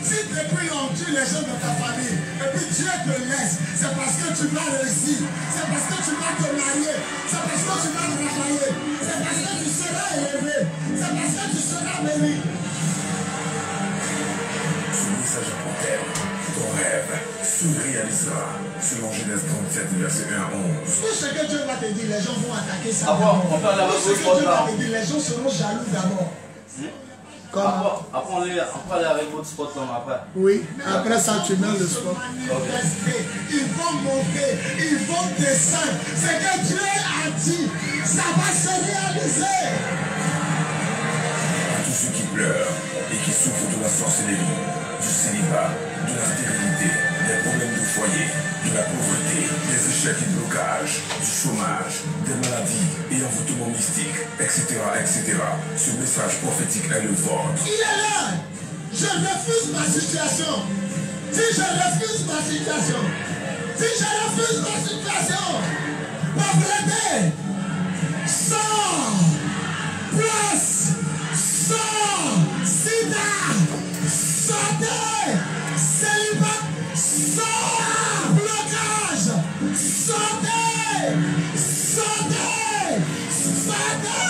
Si depuis on tue les gens de ta famille, et puis Dieu te laisse, c'est parce que tu vas réussir, c'est parce que tu vas te marier, c'est parce que tu vas travailler, c'est parce que tu seras élevé, c'est parce que tu seras béni. Ce message est pour terre. Ton rêve se réalisera. Selon Genèse 37, verset 1 à 11. Tout ce que Dieu va te dire, les gens vont attaquer ça. On peut aller avec Tout ce que Dieu va te dire, les gens seront jaloux d'abord. Après, on peut aller avec votre spot comme après. Oui, après ça, tu mets le sport. Ils vont monter, ils vont descendre. Ce que Dieu a dit, ça va se réaliser. À tous ceux qui pleurent et qui souffrent de la sorcellerie, du célibat, de la stérilité, des problèmes de foyer, de la pauvreté, des échecs et blocages, du chômage, des maladies et envoûtements mystiques, etc., etc. Ce message prophétique est le vôtre. Il est là. Je refuse ma situation. Si je refuse ma situation, si je refuse ma situation, pauvreté, sang, place, sang, sida, santé, célibat, sang, blocage, santé, santé, santé.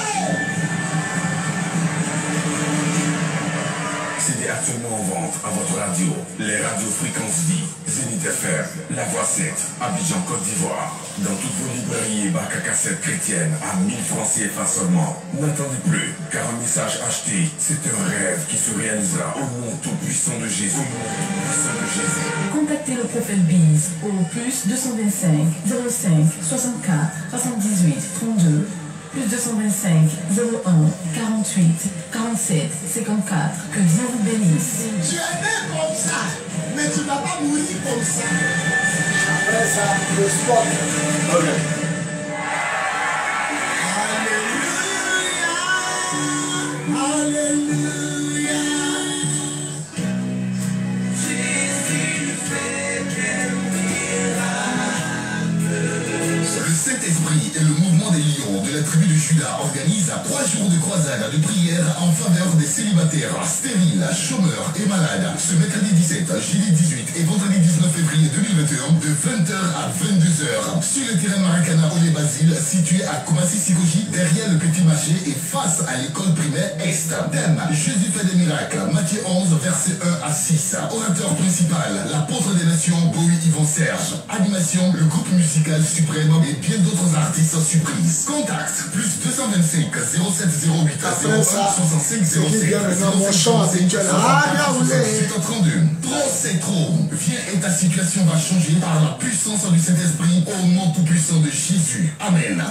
CD actuellement en vente à votre radio. Les radios Fréquence Vie, Zénith FM, La Voix 7, Abidjan, Côte d'Ivoire. Dans toutes vos librairies et bacs à cassettes chrétiennes à 1000 francs CFA seulement. N'attendez plus, car un message acheté, c'est un rêve qui se réalisera au nom tout-puissant de Jésus. Au nom tout-puissant de Jésus. Contactez le prophète Biz au plus 225 05 64 78 32. Plus 225 01 48 47 54. Que Dieu vous bénisse. Tu es né comme ça, mais tu ne vas pas mourir comme ça. Après ça, le sport. Ok. Alléluia. Alléluia. Le Saint-Esprit et le mouvement des lions de la tribu de Juda organisent 3 jours de croisade de prière en faveur des célibataires, stériles, chômeurs et malades. Ce mercredi 17, jeudi 18 et vendredi 19 février 2021 de 20h à 22h sur le terrain Maracana Olé Basile situé à Koumassi-Sikoji derrière le petit marché et face à l'école primaire Est. Thème: Jésus fait des miracles. Matthieu 11 verset 1 à 6. Orateur principal: l'apôtre des nations Bowie Yvon Serge. Animation: le groupe musical Suprême et bien d'autres artistes surprises. Contact plus 225 0708 01 65 07 32. Trop c'est trop. Viens et ta situation va changer par la puissance du Saint-Esprit au nom tout puissant de Jésus. Amen.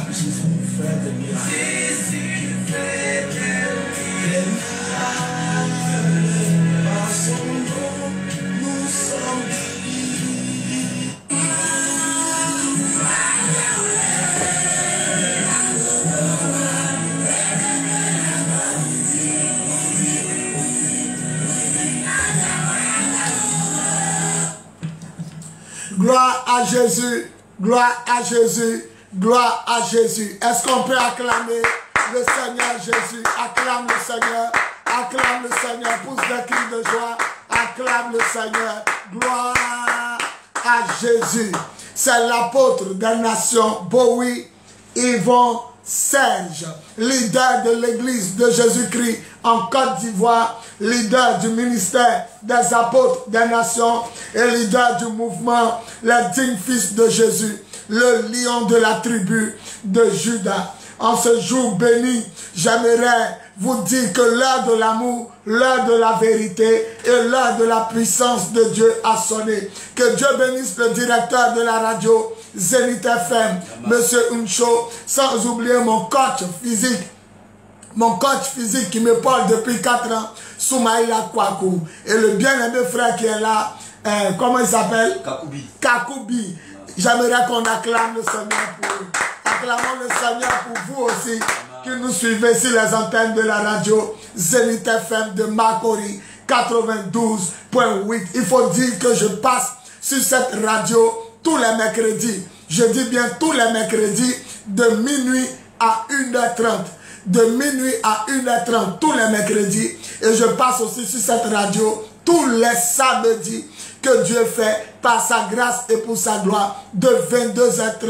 Gloire à Jésus, gloire à Jésus, gloire à Jésus. Est-ce qu'on peut acclamer le Seigneur Jésus? Acclame le Seigneur, acclame le Seigneur, pousse des cris de joie, acclame le Seigneur. Gloire à Jésus. C'est l'apôtre des nations, Bowie Yvon Serge, leader de l'église de Jésus-Christ en Côte d'Ivoire, leader du ministère des apôtres des nations et leader du mouvement Les dignes fils de Jésus, le lion de la tribu de Juda. En ce jour béni, j'aimerais vous dire que l'heure de l'amour, l'heure de la vérité et l'heure de la puissance de Dieu a sonné. Que Dieu bénisse le directeur de la radio Zénith FM, Monsieur Uncho, sans oublier mon coach physique qui me parle depuis 4 ans, Soumaïla Kwaku, et le bien-aimé frère qui est là, comment il s'appelle? Kakoubi. J'aimerais qu'on acclame le Seigneur pour eux. Acclamons le Seigneur pour vous aussi, qui nous suivez sur les antennes de la radio Zénith FM de Makori 92.8. Il faut dire que je passe sur cette radio tous les mercredis. Je dis bien tous les mercredis de minuit à 1h30. De minuit à 1h30 tous les mercredis. Et je passe aussi sur cette radio tous les samedis que Dieu fait par sa grâce et pour sa gloire de 22h30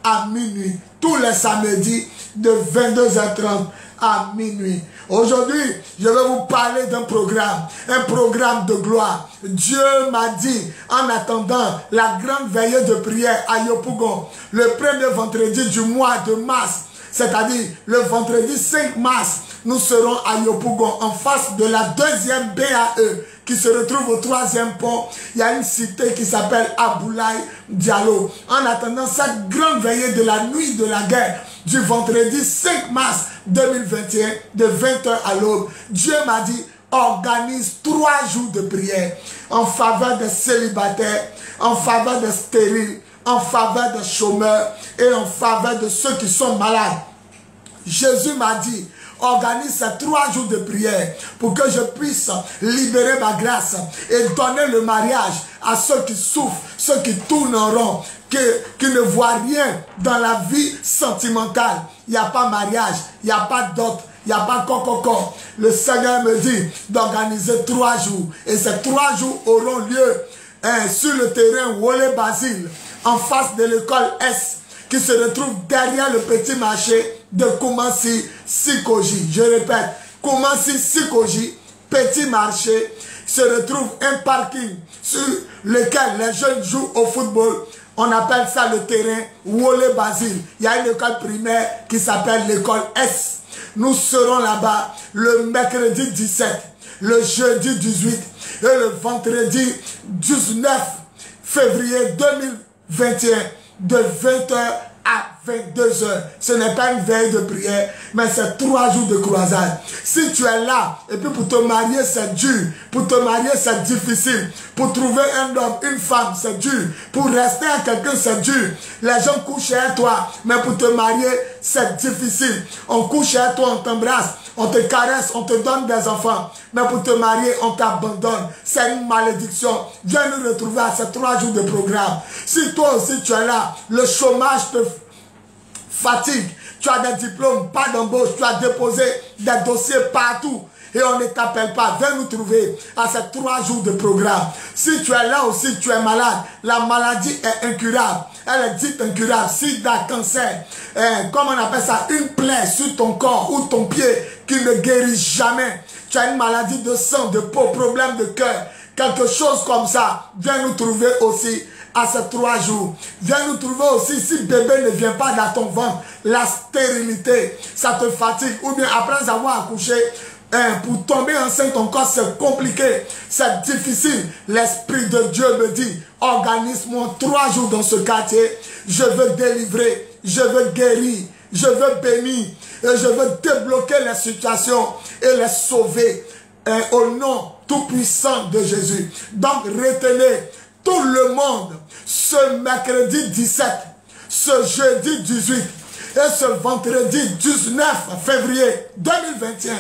à minuit. Tous les samedis de 22h30 à minuit. Aujourd'hui, je vais vous parler d'un programme, un programme de gloire. Dieu m'a dit, en attendant la grande veillée de prière à Yopougon, le premier vendredi du mois de mars, c'est-à-dire le vendredi 5 mars, nous serons à Yopougon, en face de la deuxième BAE, qui se retrouve au 3e pont. Il y a une cité qui s'appelle Aboulaye Diallo. En attendant cette grande veillée de la nuit de la guerre, du vendredi 5 mars 2021, de 20h à l'aube, Dieu m'a dit, organise 3 jours de prière en faveur des célibataires, en faveur des stériles, en faveur des chômeurs et en faveur de ceux qui sont malades. Jésus m'a dit, organise ces 3 jours de prière pour que je puisse libérer ma grâce et donner le mariage à ceux qui souffrent, ceux qui tournent en rond, qui ne voient rien dans la vie sentimentale. Il n'y a pas mariage, il n'y a pas dot, il n'y a pas coco. Le Seigneur me dit d'organiser 3 jours. Et ces 3 jours auront lieu sur le terrain Wole Basile, en face de l'école S, qui se retrouve derrière le petit marché de Koumassi Sikoji. Je répète, Koumassi Sikoji, petit marché, se retrouve un parking sur lequel les jeunes jouent au football. On appelle ça le terrain Wole Basile. Il y a une école primaire qui s'appelle l'école S. Nous serons là-bas le mercredi 17, le jeudi 18 et le vendredi 19 février 2021 de 20h à 22h. Ce n'est pas une veille de prière, mais c'est 3 jours de croisade. Si tu es là, et puis pour te marier, c'est dur. Pour te marier, c'est difficile. Pour trouver un homme, une femme, c'est dur. Pour rester à quelqu'un, c'est dur. Les gens couchent chez toi, mais pour te marier, c'est difficile. On couche chez toi, on t'embrasse, on te caresse, on te donne des enfants. Mais pour te marier, on t'abandonne. C'est une malédiction. Viens nous retrouver à ces 3 jours de programme. Si toi aussi tu es là, le chômage te fatigue, tu as des diplômes, pas d'embauche, tu as déposé des dossiers partout et on ne t'appelle pas, viens nous trouver à ces 3 jours de programme. Si tu es là aussi, tu es malade, la maladie est incurable, elle est dite incurable, sida, cancer, comment on appelle ça, une plaie sur ton corps ou ton pied qui ne guérit jamais. Tu as une maladie de sang, de peau, problème de cœur, quelque chose comme ça, viens nous trouver aussi à ces 3 jours. Viens nous trouver aussi, si bébé ne vient pas dans ton ventre, la stérilité, ça te fatigue, ou bien après avoir accouché, pour tomber enceinte encore, c'est compliqué, c'est difficile. L'Esprit de Dieu me dit, organise-moi 3 jours dans ce quartier, je veux délivrer, je veux guérir, je veux bénir, et je veux débloquer les situations et les sauver au nom tout puissant de Jésus. Donc retenez, tout le monde, ce mercredi 17, ce jeudi 18 et ce vendredi 19 février 2021,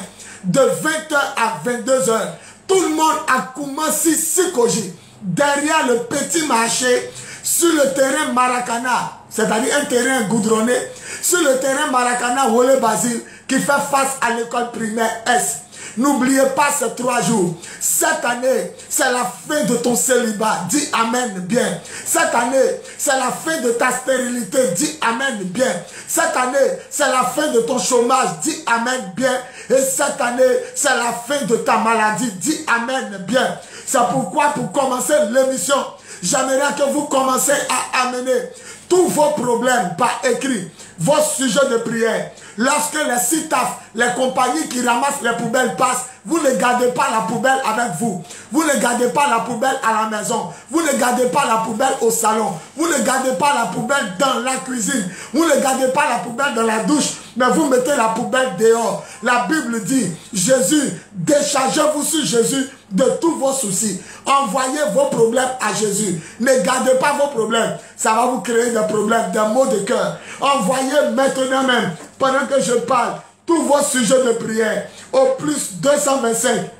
de 20h à 22h, tout le monde à Koumassi Sikoji, derrière le petit marché, sur le terrain Maracana, c'est-à-dire un terrain goudronné, sur le terrain Maracana Wole Basile, qui fait face à l'école primaire S. N'oubliez pas ces 3 jours. Cette année, c'est la fin de ton célibat. Dis Amen bien. Cette année, c'est la fin de ta stérilité. Dis Amen bien. Cette année, c'est la fin de ton chômage. Dis Amen bien. Et cette année, c'est la fin de ta maladie. Dis Amen bien. C'est pourquoi, pour commencer l'émission, j'aimerais que vous commencez à amener tous vos problèmes par écrit, vos sujets de prière. Lorsque les CITAF, les compagnies qui ramassent les poubelles passent, vous ne gardez pas la poubelle avec vous. Vous ne gardez pas la poubelle à la maison. Vous ne gardez pas la poubelle au salon. Vous ne gardez pas la poubelle dans la cuisine. Vous ne gardez pas la poubelle dans la douche. Mais vous mettez la poubelle dehors. La Bible dit, Jésus, déchargez-vous sur Jésus de tous vos soucis. Envoyez vos problèmes à Jésus. Ne gardez pas vos problèmes. Ça va vous créer des problèmes, des maux de cœur. Envoyez maintenant même, pendant que je parle, tous vos sujets de prière au plus 225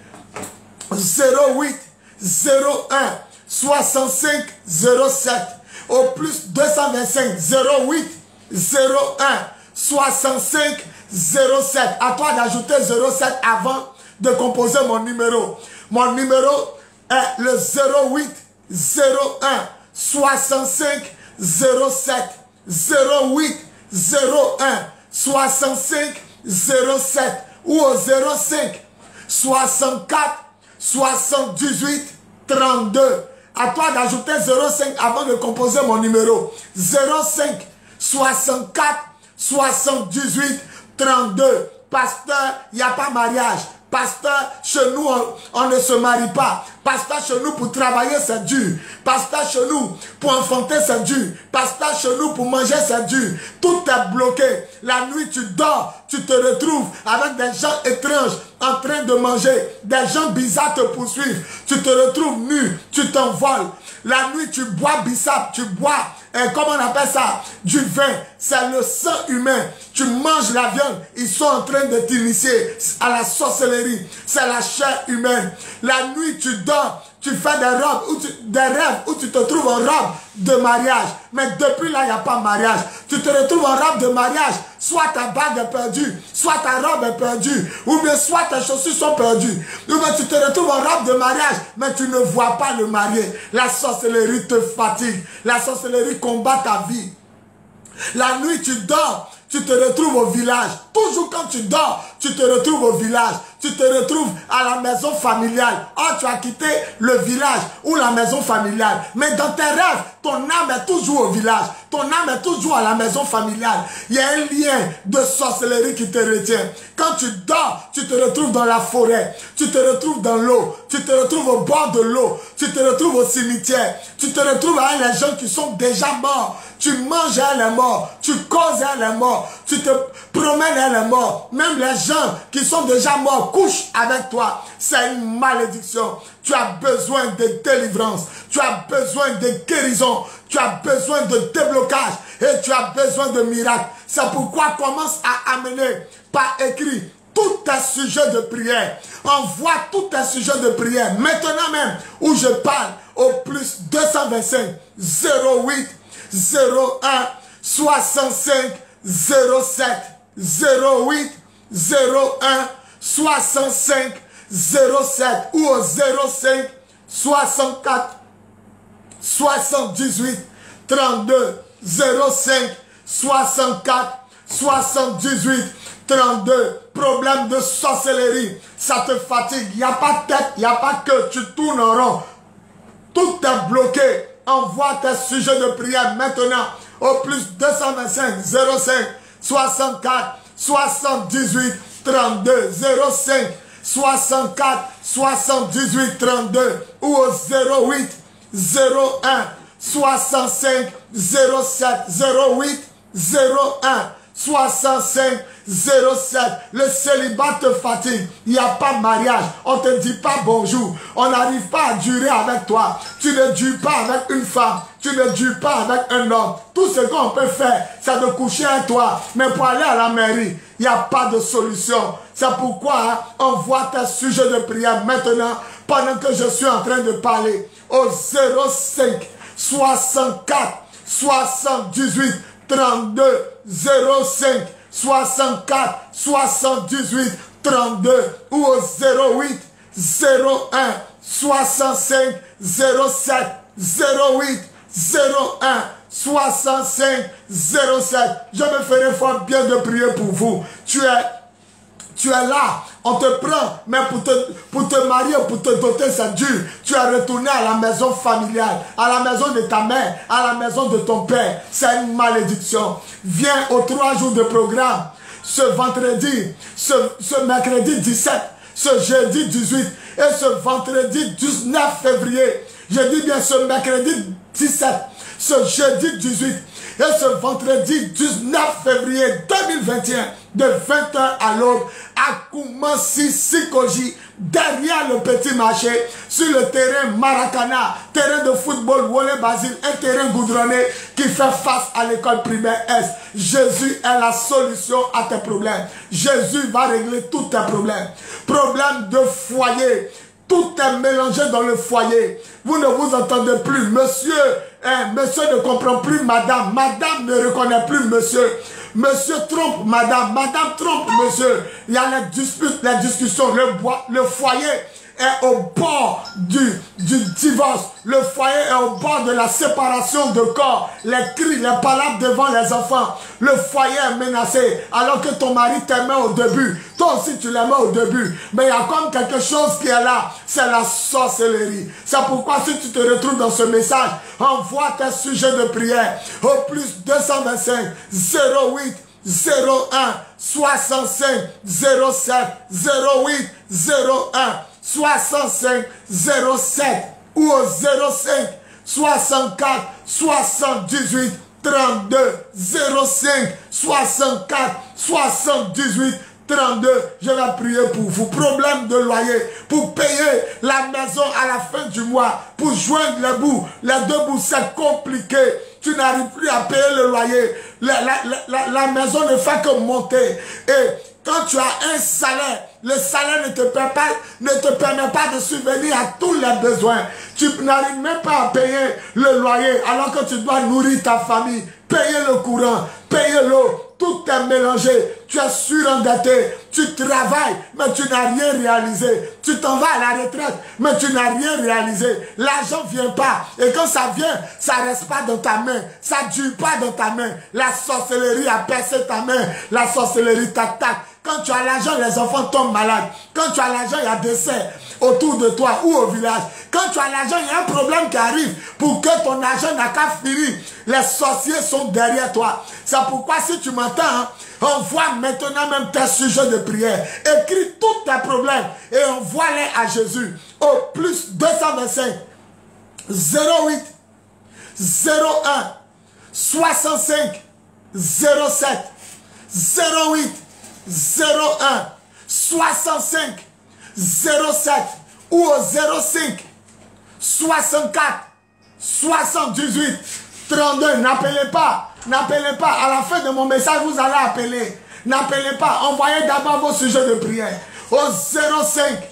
08 01 65 07 au plus 225 08 01 65 07. À toi d'ajouter 07 avant de composer mon numéro. Mon numéro est le 08 01 65 07 08 01 65 07 ou au 05 64 78 32. À toi d'ajouter 05 avant de composer mon numéro. 05 64 78 32. Pasteur, il n'y a pas mariage. Pasteur, chez nous, on ne se marie pas. Pasteur, chez nous, pour travailler, c'est dur. Pasteur, chez nous, pour enfanter, c'est dur. Pasteur, chez nous, pour manger, c'est dur. Tout est bloqué. La nuit, tu dors, tu te retrouves avec des gens étranges en train de manger. Des gens bizarres te poursuivent. Tu te retrouves nu, tu t'envoles. La nuit, tu bois bissap, tu bois, comment on appelle ça? Du vin. C'est le sang humain. Tu manges la viande. Ils sont en train de t'initier à la sorcellerie. C'est la chair humaine. La nuit, tu dors. Tu fais des rêves où tu te trouves en robe de mariage. Mais depuis là, il n'y a pas de mariage. Tu te retrouves en robe de mariage. Soit ta bague est perdue, soit ta robe est perdue, ou bien soit tes chaussures sont perdues. Ou bien tu te retrouves en robe de mariage, mais tu ne vois pas le marié. La sorcellerie te fatigue. La sorcellerie combat ta vie. La nuit, tu dors. Tu te retrouves au village. Toujours quand tu dors, tu te retrouves au village. Tu te retrouves à la maison familiale. Oh, tu as quitté le village ou la maison familiale. Mais dans tes rêves, ton âme est toujours au village. Ton âme est toujours à la maison familiale. Il y a un lien de sorcellerie qui te retient. Quand tu dors, tu te retrouves dans la forêt. Tu te retrouves dans l'eau. Tu te retrouves au bord de l'eau. Tu te retrouves au cimetière. Tu te retrouves avec les gens qui sont déjà morts. Tu manges à les morts. Tu causes à les morts. Tu te promènes à les morts. Même les gens qui sont déjà morts couchent avec toi. C'est une malédiction. Tu as besoin de délivrance. Tu as besoin de guérison. Tu as besoin de déblocage. Et tu as besoin de miracles. C'est pourquoi commence à amener par écrit tous tes sujets de prière. Envoie tous tes sujets de prière. Maintenant même où je parle au plus 225 08 01 65 07 08 01 65 07 ou au 05 64 78 32 05 64 78 32. Problème de sorcellerie, ça te fatigue. Il n'y a pas de tête, il n'y a pas que tu tournes en rond. Tout est bloqué. Envoie tes sujets de prière maintenant au plus 225 05 64 78 32 05 64 78 32 ou au 08 01 65 07 08 01 65 07. Le célibat te fatigue. Il n'y a pas de mariage. On ne te dit pas bonjour. On n'arrive pas à durer avec toi. Tu ne dures pas avec une femme. Tu ne dures pas avec un homme. Tout ce qu'on peut faire, c'est de coucher avec toi. Mais pour aller à la mairie, il n'y a pas de solution. C'est pourquoi on voit tes sujets de prière maintenant pendant que je suis en train de parler. Au 05 64 78 32 05 64 78 32 ou au 08 01 65 07 08 01 65 07. Je me ferai fort bien de prier pour vous. Tu es là, on te prend, mais pour te marier, pour te doter, c'est dur. Tu es retourné à la maison familiale, à la maison de ta mère, à la maison de ton père. C'est une malédiction. Viens aux 3 jours de programme, ce vendredi, ce mercredi 17, ce jeudi 18 et ce vendredi 19 février. Je dis bien ce mercredi 17, ce jeudi 18 et ce vendredi 19 février 2021 de 20h à l'aube à Koumassi Sikoji, derrière le petit marché, sur le terrain Maracana, terrain de football Wole Basile, un terrain goudronné qui fait face à l'école primaire Est. Jésus est la solution à tes problèmes. Jésus va régler tous tes problèmes. Problème de foyer. Tout est mélangé dans le foyer. Vous ne vous entendez plus. Monsieur, monsieur ne comprend plus madame. Madame ne reconnaît plus monsieur. Monsieur trompe madame. Madame trompe monsieur. Il y a les disputes, les discussions. Le foyer est au bord du du divorce. Le foyer est au bord de la séparation de corps. Les cris, les palabres devant les enfants. Le foyer est menacé alors que ton mari t'aimait au début. Toi aussi tu l'aimais au début. Mais il y a comme quelque chose qui est là. C'est la sorcellerie. C'est pourquoi si tu te retrouves dans ce message, envoie tes sujets de prière au plus 225 08 01 65 07 08 01 65 07 ou au 05 64 78 32 05 64 78 32. Je vais prier pour vous. Problème de loyer, pour payer la maison à la fin du mois, pour joindre les bouts, les deux bouts, c'est compliqué. Tu n'arrives plus à payer le loyer. La maison ne fait que monter. Et quand tu as un salaire, le salaire ne te permet pas de subvenir à tous les besoins. Tu n'arrives même pas à payer le loyer alors que tu dois nourrir ta famille, payer le courant, payer l'eau. Tout est mélangé, tu es surendetté, tu travailles, mais tu n'as rien réalisé. Tu t'en vas à la retraite, mais tu n'as rien réalisé. L'argent ne vient pas. Et quand ça vient, ça ne reste pas dans ta main. Ça ne dure pas dans ta main. La sorcellerie a percé ta main. La sorcellerie t'attaque. Quand tu as l'argent, les enfants tombent malades. Quand tu as l'argent, il y a des décès autour de toi ou au village. Quand tu as l'argent, il y a un problème qui arrive. Pour que ton argent n'a qu'à finir, les sorciers sont derrière toi. C'est pourquoi si tu m'entends, hein, envoie maintenant même tes sujets de prière. Écris tous tes problèmes et envoie-les à Jésus. Au plus 225 08 01 65 07 08 01 65 07 ou au 05 64 78 32. N'appelez pas. N'appelez pas. À la fin de mon message, vous allez appeler. N'appelez pas. Envoyez d'abord vos sujets de prière au 05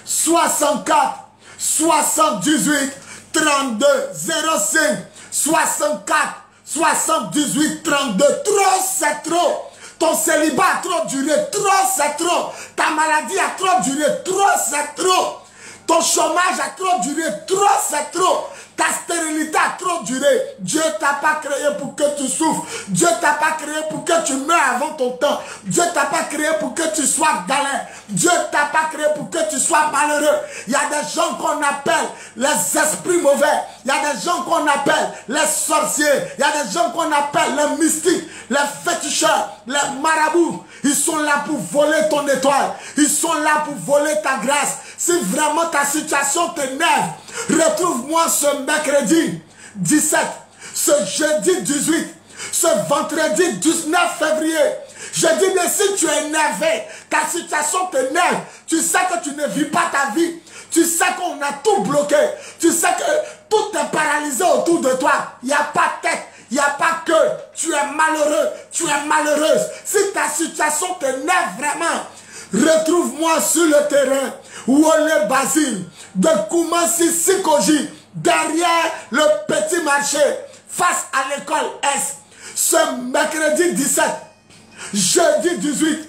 64 78 32 05 64 78 32. Trop, c'est trop. Ton célibat a trop duré, trop c'est trop. Ta maladie a trop duré, trop c'est trop. Ton chômage a trop duré, trop c'est trop. Ta stérilité a trop duré. Dieu t'a pas créé pour que tu souffres. Dieu t'a pas créé pour que tu meurs avant ton temps. Dieu t'a pas créé pour que tu sois galère. Dieu t'a pas créé pour que tu sois malheureux. Il y a des gens qu'on appelle les esprits mauvais. Il y a des gens qu'on appelle les sorciers. Il y a des gens qu'on appelle les mystiques, les féticheurs, les marabouts. Ils sont là pour voler ton étoile. Ils sont là pour voler ta grâce. Si vraiment ta situation t'énerve, retrouve-moi ce mercredi 17, ce jeudi 18, ce vendredi 19 février. Je dis bien, si tu es énervé, ta situation t'énerve, tu sais que tu ne vis pas ta vie, tu sais qu'on a tout bloqué, tu sais que tout est paralysé autour de toi, il n'y a pas de tête. Il n'y a pas que tu es malheureux, tu es malheureuse. Si ta situation t'énerve vraiment, retrouve-moi sur le terrain Wole Basile de Koumassi Sikoji, derrière le petit marché, face à l'école S, ce mercredi 17, jeudi 18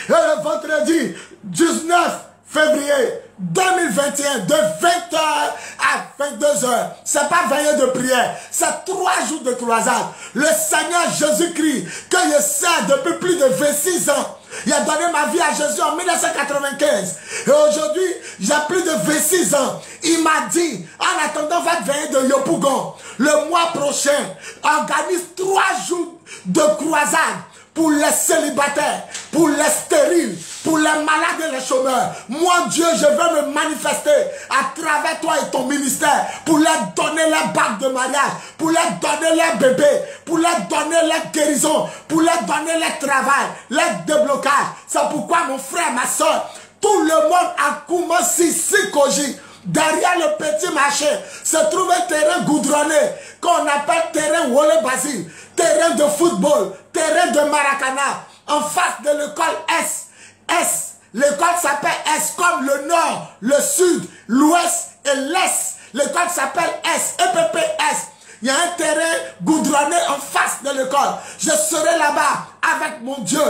et le vendredi 19 février 2021 de 20h à 22h. C'est pas veillée de prière, c'est 3 jours de croisade. Le Seigneur Jésus-Christ, que je sers depuis plus de 26 ans, il a donné ma vie à Jésus en 1995. Et aujourd'hui, j'ai plus de 26 ans. Il m'a dit, en attendant votre veillée de Yopougon, le mois prochain, organise 3 jours de croisade pour les célibataires, pour les stériles, pour les malades et les chômeurs. Moi, Dieu, je veux me manifester à travers toi et ton ministère pour leur donner les bagues de mariage, pour leur donner les bébés, pour leur donner les guérisons, pour leur donner les travail, les déblocages. C'est pourquoi mon frère, ma soeur, tout le monde a Koumassi Sikoji, derrière le petit marché, se trouve un terrain goudronné qu'on appelle terrain Wole Basile, terrain de football, terrain de Maracana, en face de l'école S. L'école s'appelle S comme le nord, le sud, l'ouest et l'est. L'école s'appelle S, EPPS. Il y a un terrain goudronné en face de l'école. Je serai là-bas avec mon Dieu.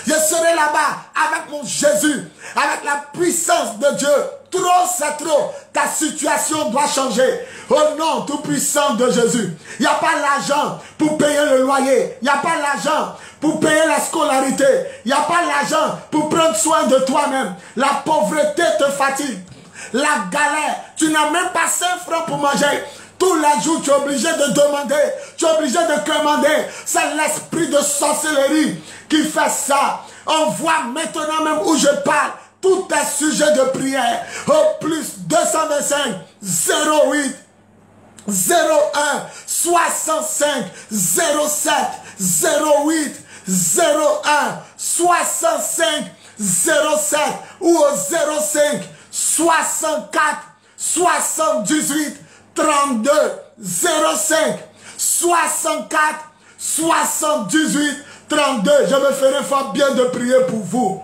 Je serai là-bas avec mon Jésus, avec la puissance de Dieu. Trop, c'est trop. Ta situation doit changer. Au nom tout puissant de Jésus. Il n'y a pas l'argent pour payer le loyer. Il n'y a pas l'argent pour payer la scolarité. Il n'y a pas l'argent pour prendre soin de toi-même. La pauvreté te fatigue. La galère. Tu n'as même pas 5 francs pour manger. Tous les jours, tu es obligé de demander. Tu es obligé de commander. C'est l'esprit de sorcellerie qui fait ça. On voit maintenant même où je parle. Tout est sujet de prière. Au plus 225 08 01 65 07 08 01 65 07 ou au 05 64 78 32 05 64 78 32. Je me ferai fort bien de prier pour vous.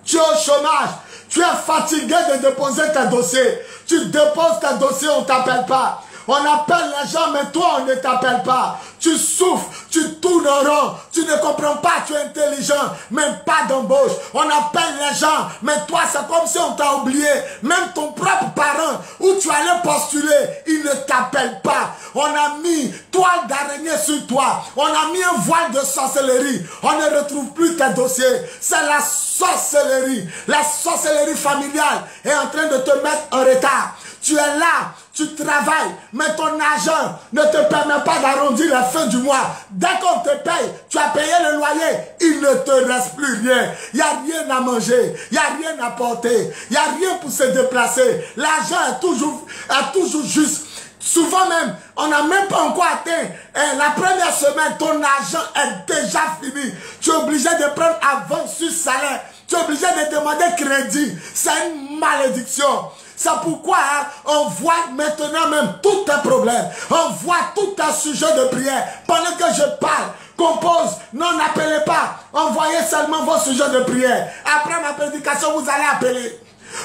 Tu es au chômage, tu es fatigué de déposer tes dossiers. Tu déposes tes dossiers, on ne t'appelle pas. On appelle les gens, mais toi, on ne t'appelle pas. Tu souffres, tu tournes en rond, tu ne comprends pas, tu es intelligent, même pas d'embauche. On appelle les gens, mais toi, c'est comme si on t'a oublié. Même ton propre parent, où tu allais postuler, il ne t'appelle pas. On a mis toile d'araignée sur toi. On a mis un voile de sorcellerie. On ne retrouve plus tes dossiers. C'est la sorcellerie. La sorcellerie familiale est en train de te mettre en retard. Tu es là, tu travailles, mais ton argent ne te permet pas d'arrondir la fin du mois. Dès qu'on te paye, tu as payé le loyer, il ne te reste plus rien. Il n'y a rien à manger, il n'y a rien à porter, il n'y a rien pour se déplacer. L'argent est toujours juste. Souvent même, on n'a même pas encore atteint la première semaine, ton argent est déjà fini. Tu es obligé de prendre avance sur salaire. Tu es obligé de demander crédit. C'est une malédiction. C'est pourquoi on voit maintenant même tous tes problèmes. On voit tout un sujet de prière. Pendant que je parle, compose, non, n'appelez pas. Envoyez seulement vos sujets de prière. Après ma prédication, vous allez appeler.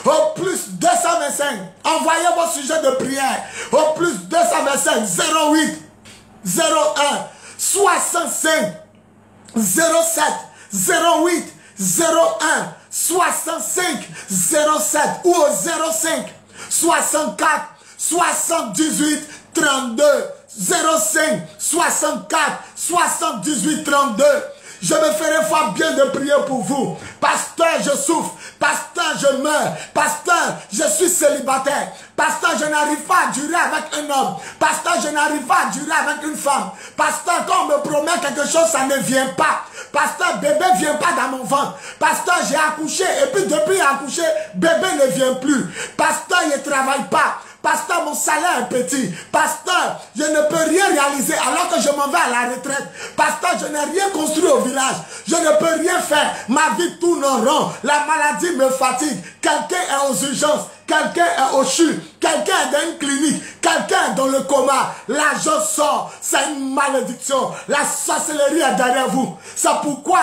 Au plus 225, envoyez vos sujets de prière. Au plus 225, 08, 01, 65, 07, 08, 01, 65, 07 ou au 05, 64, 78, 32, 05, 64, 78, 32. Je me ferai fort bien de prier pour vous. Pasteur, je souffre. Pasteur, je meurs. Pasteur, je suis célibataire. Pasteur, je n'arrive pas à durer avec un homme. Pasteur, je n'arrive pas à durer avec une femme. Pasteur, quand on me promet quelque chose, ça ne vient pas. Pasteur, bébé ne vient pas dans mon ventre. Pasteur, j'ai accouché et puis depuis accouché, bébé ne vient plus. Pasteur, il ne travaille pas. Pasteur, mon salaire est petit. Pasteur, je ne peux rien réaliser alors que je m'en vais à la retraite. Pasteur, je n'ai rien construit au village. Je ne peux rien faire. Ma vie tourne en rond. La maladie me fatigue. Quelqu'un est aux urgences. Quelqu'un est au CHU. Quelqu'un est dans une clinique. Quelqu'un est dans le coma. L'argent sort. C'est une malédiction. La sorcellerie est derrière vous. C'est pourquoi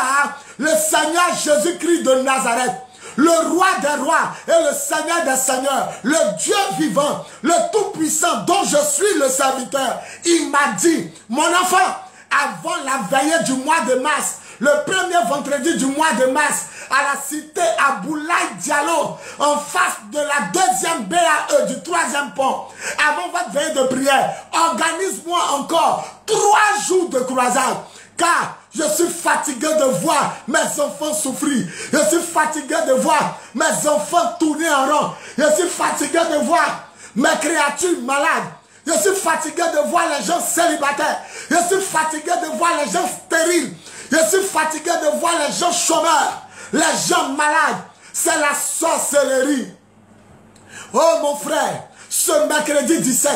le Seigneur Jésus-Christ de Nazareth, le roi des rois et le Seigneur des seigneurs, le Dieu vivant, le tout-puissant dont je suis le serviteur, il m'a dit, mon enfant, avant la veillée du mois de mars, le premier vendredi du mois de mars, à la cité à Boulaye Diallo, en face de la deuxième BAE du 3e pont, avant votre veillée de prière, organise-moi encore 3 jours de croisade, car je suis fatigué de voir mes enfants souffrir. Je suis fatigué de voir mes enfants tourner en rond. Je suis fatigué de voir mes créatures malades. Je suis fatigué de voir les gens célibataires. Je suis fatigué de voir les gens stériles. Je suis fatigué de voir les gens chômeurs, les gens malades. C'est la sorcellerie. Oh mon frère, ce mercredi 17,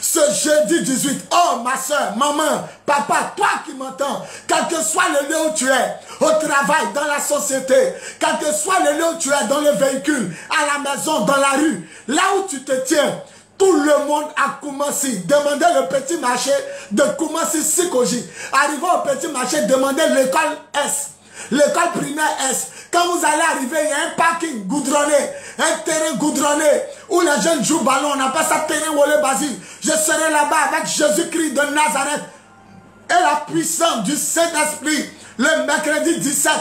ce jeudi 18, oh ma soeur, maman, papa, toi qui m'entends, quel que soit le lieu où tu es, au travail, dans la société, quel que soit le lieu où tu es, dans le véhicule, à la maison, dans la rue, là où tu te tiens, tout le monde a commencé. Demandez le petit marché de Koumassi Sikoji. Arrivé au petit marché, demandez l'école S. l'école primaire S. Quand vous allez arriver, il y a un parking goudronné, un terrain goudronné, où les jeunes jouent ballon, on appelle ça terrain Wole Basile. Je serai là-bas avec Jésus-Christ de Nazareth et la puissance du Saint-Esprit le mercredi 17,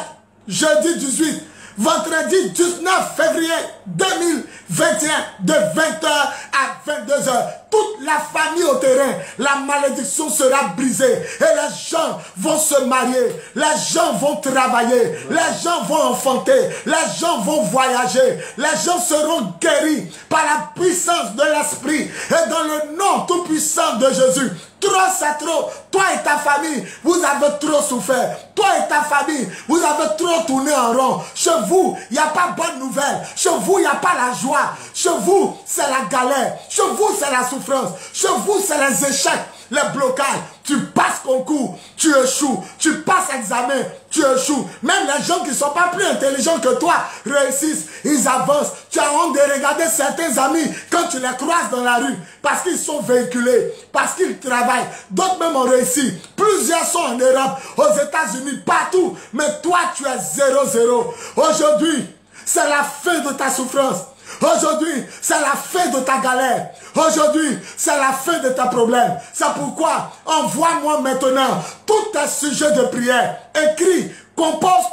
jeudi 18, vendredi 19 février 2021 de 20h à 22h. Toute la famille au terrain, la malédiction sera brisée et les gens vont se marier, les gens vont travailler, les gens vont enfanter, les gens vont voyager, les gens seront guéris par la puissance de l'Esprit et dans le nom tout puissant de Jésus. Trop c'est trop. Toi et ta famille, vous avez trop souffert. Toi et ta famille, vous avez trop tourné en rond. Chez vous, il n'y a pas bonne nouvelle. Chez vous, il n'y a pas la joie. Chez vous, c'est la galère. Chez vous, c'est la souffrance. Chez vous, c'est les échecs, les blocages. Tu passes concours, tu échoues. Tu passes examen, tu échoues. Même les gens qui ne sont pas plus intelligents que toi réussissent, ils avancent. Tu as honte de regarder certains amis quand tu les croises dans la rue parce qu'ils sont véhiculés, parce qu'ils travaillent. D'autres même ont réussi. Plusieurs sont en Europe, aux États-Unis, partout. Mais toi, tu es 0-0. Aujourd'hui, c'est la fin de ta souffrance. Aujourd'hui, c'est la fin de ta galère. Aujourd'hui, c'est la fin de tes problèmes. C'est pourquoi, envoie-moi maintenant tous tes sujets de prière. Écris, compose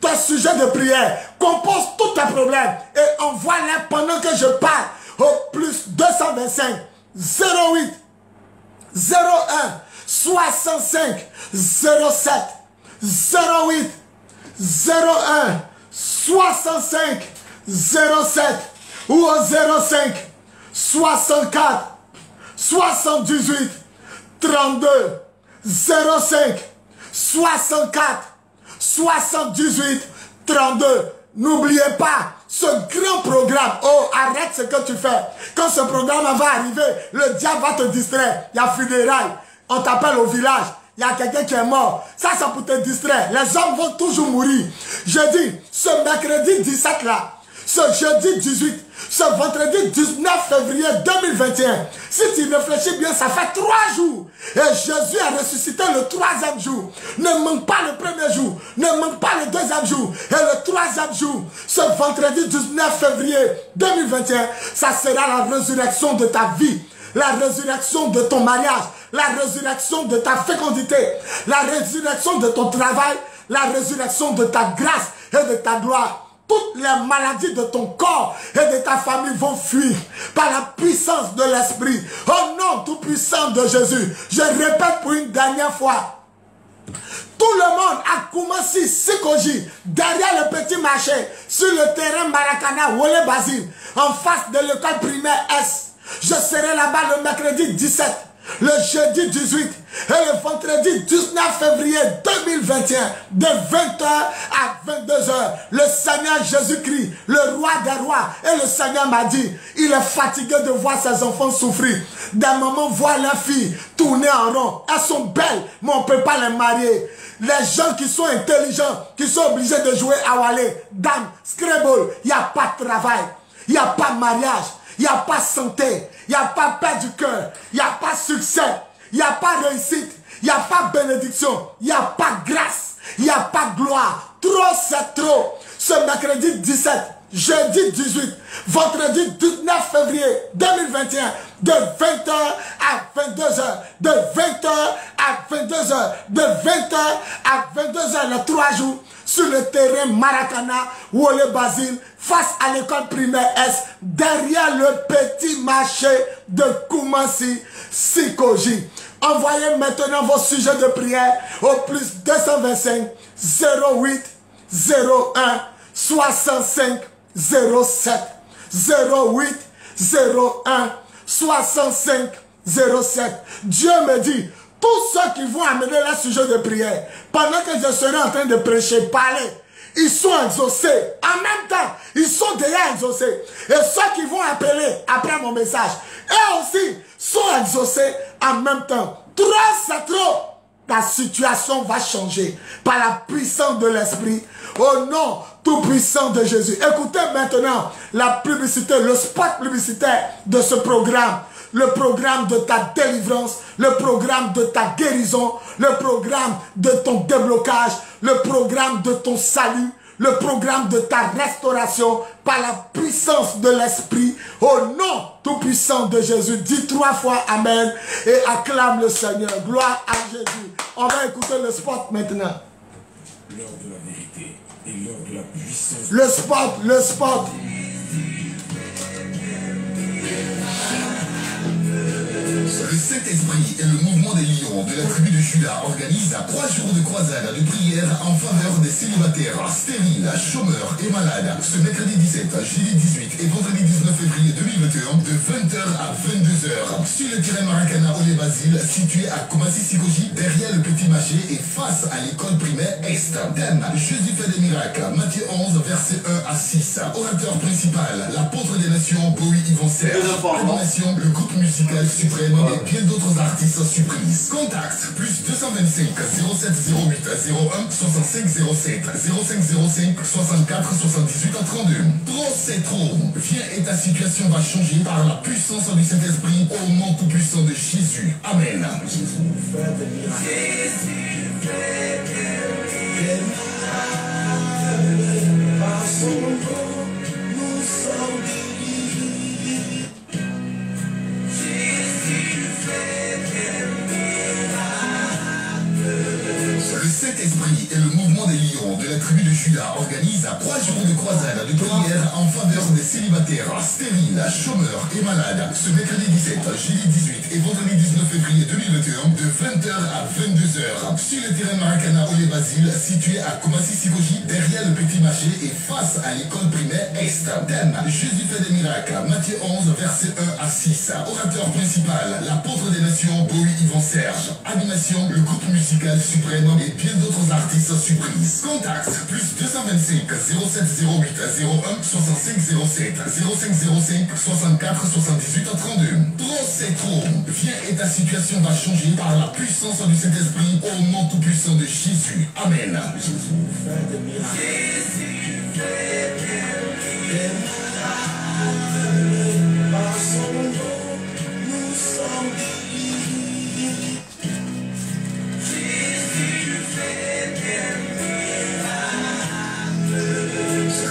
tes sujets de prière. Compose tous tes problèmes et envoie-les pendant que je parle au plus 225 08 01 65 07 08 01 65 07 ou au 05 64 78 32 05 64 78 32. N'oubliez pas ce grand programme. Oh, arrête ce que tu fais. Quand ce programme va arriver, le diable va te distraire. Il y a funérailles. On t'appelle au village. Il y a quelqu'un qui est mort. Ça, c'est pour te distraire. Les hommes vont toujours mourir. Je dis, ce mercredi 17 là, ce jeudi 18, ce vendredi 19 février 2021, si tu réfléchis bien, ça fait 3 jours. Et Jésus a ressuscité le 3e jour. Ne manque pas le premier jour. Ne manque pas le 2e jour. Et le 3e jour, ce vendredi 19 février 2021, ça sera la résurrection de ta vie. La résurrection de ton mariage, la résurrection de ta fécondité, la résurrection de ton travail, la résurrection de ta grâce et de ta gloire. Toutes les maladies de ton corps et de ta famille vont fuir par la puissance de l'Esprit. Au nom tout puissant de Jésus, je répète pour une dernière fois. Tout le monde a commencé Sikoji, derrière le petit marché, sur le terrain Maracana, Wole Basile, en face de l'école primaire S. Je serai là-bas le mercredi 17, le jeudi 18 et le vendredi 19 février 2021 de 20h à 22h. Le Seigneur Jésus-Christ, le roi des rois, et le Seigneur m'a dit, il est fatigué de voir ses enfants souffrir. Des mamans voient leurs filles tourner en rond. Elles sont belles, mais on ne peut pas les marier. Les gens qui sont intelligents, qui sont obligés de jouer à Wale, Dame, Scrabble, il n'y a pas de travail, il n'y a pas de mariage. Il n'y a pas santé, il n'y a pas paix du cœur, il n'y a pas succès, il n'y a pas réussite, il n'y a pas bénédiction, il n'y a pas grâce, il n'y a pas gloire. Trop c'est trop. Ce mercredi 17, jeudi 18, vendredi 19 février 2021, de 20h à 22h, de 20h à 22h, de 20h à 22h, les 3 jours, sur le terrain Maracana, Wole Basile, face à l'école primaire S, derrière le petit marché de Koumassi, Sikoji. Envoyez maintenant vos sujets de prière au plus 225 08 01 65 07 08 01 65 07. Dieu me dit, tous ceux qui vont amener leur sujet de prière, pendant que je serai en train de prêcher, parler, ils sont exaucés. En même temps, ils sont déjà exaucés. Et ceux qui vont appeler après mon message, eux aussi sont exaucés en même temps. Trop, c'est trop. Ta situation va changer par la puissance de l'Esprit. Au nom tout puissant de Jésus. Écoutez maintenant la publicité, le spot publicitaire de ce programme. Le programme de ta délivrance, le programme de ta guérison, le programme de ton déblocage, le programme de ton salut, le programme de ta restauration par la puissance de l'Esprit. Au nom tout-puissant de Jésus, dis 3 fois Amen et acclame le Seigneur. Gloire à Jésus. On va écouter le spot maintenant. L'heure de la vérité et l'heure de la puissance. Le spot, le spot. Le Saint-Esprit et le mouvement des lions de la tribu de Juda organisent 3 jours de croisade de prière en faveur des célibataires, stériles, chômeurs et malades. Ce mercredi 17, jeudi 18 et vendredi 19 février 2021 de 20h à 22h sur le terrain Maracana Olé Basile situé à Komassi-Sikoji derrière le Petit Marché et face à l'école primaire Est. Thème, Jésus fait des miracles, Matthieu 11 verset 1 à 6. Orateur principal, l'apôtre des nations, Bowie Yvon Serge. Animation, le groupe musical suprême et bien d'autres artistes surprises. Contact plus 225 0708 01 65 07 0505 64 78 32. Trop c'est trop. Viens et ta situation va changer par la puissance du Saint-Esprit au nom tout puissant de Jésus. Amen. Le Saint-Esprit et le mouvement des lions de la tribu de Juda organisent 3 jours de croisade de prière en faveur des célibataires, stériles, chômeurs et malades. Ce mercredi 17, jeudi 18 et vendredi 19 février 2021 de 20h à 22h sur le terrain Maracana Olé Basile situé à Komassi-Sikoji derrière le Petit Marché et face à l'école primaire Est. Thème, Jésus fait des miracles, Matthieu 11 verset 1 à 6. Orateur principal, l'apôtre des nations, Bowie Yvon Serge. Animation, le groupe musical suprême et bien d'autres artistes surprises. Contact plus 225 0708 01 65 07 0505 64 78 32. Trop c'est trop. Viens et ta situation va changer par la puissance du Saint-Esprit au nom tout puissant de Jésus. Amen.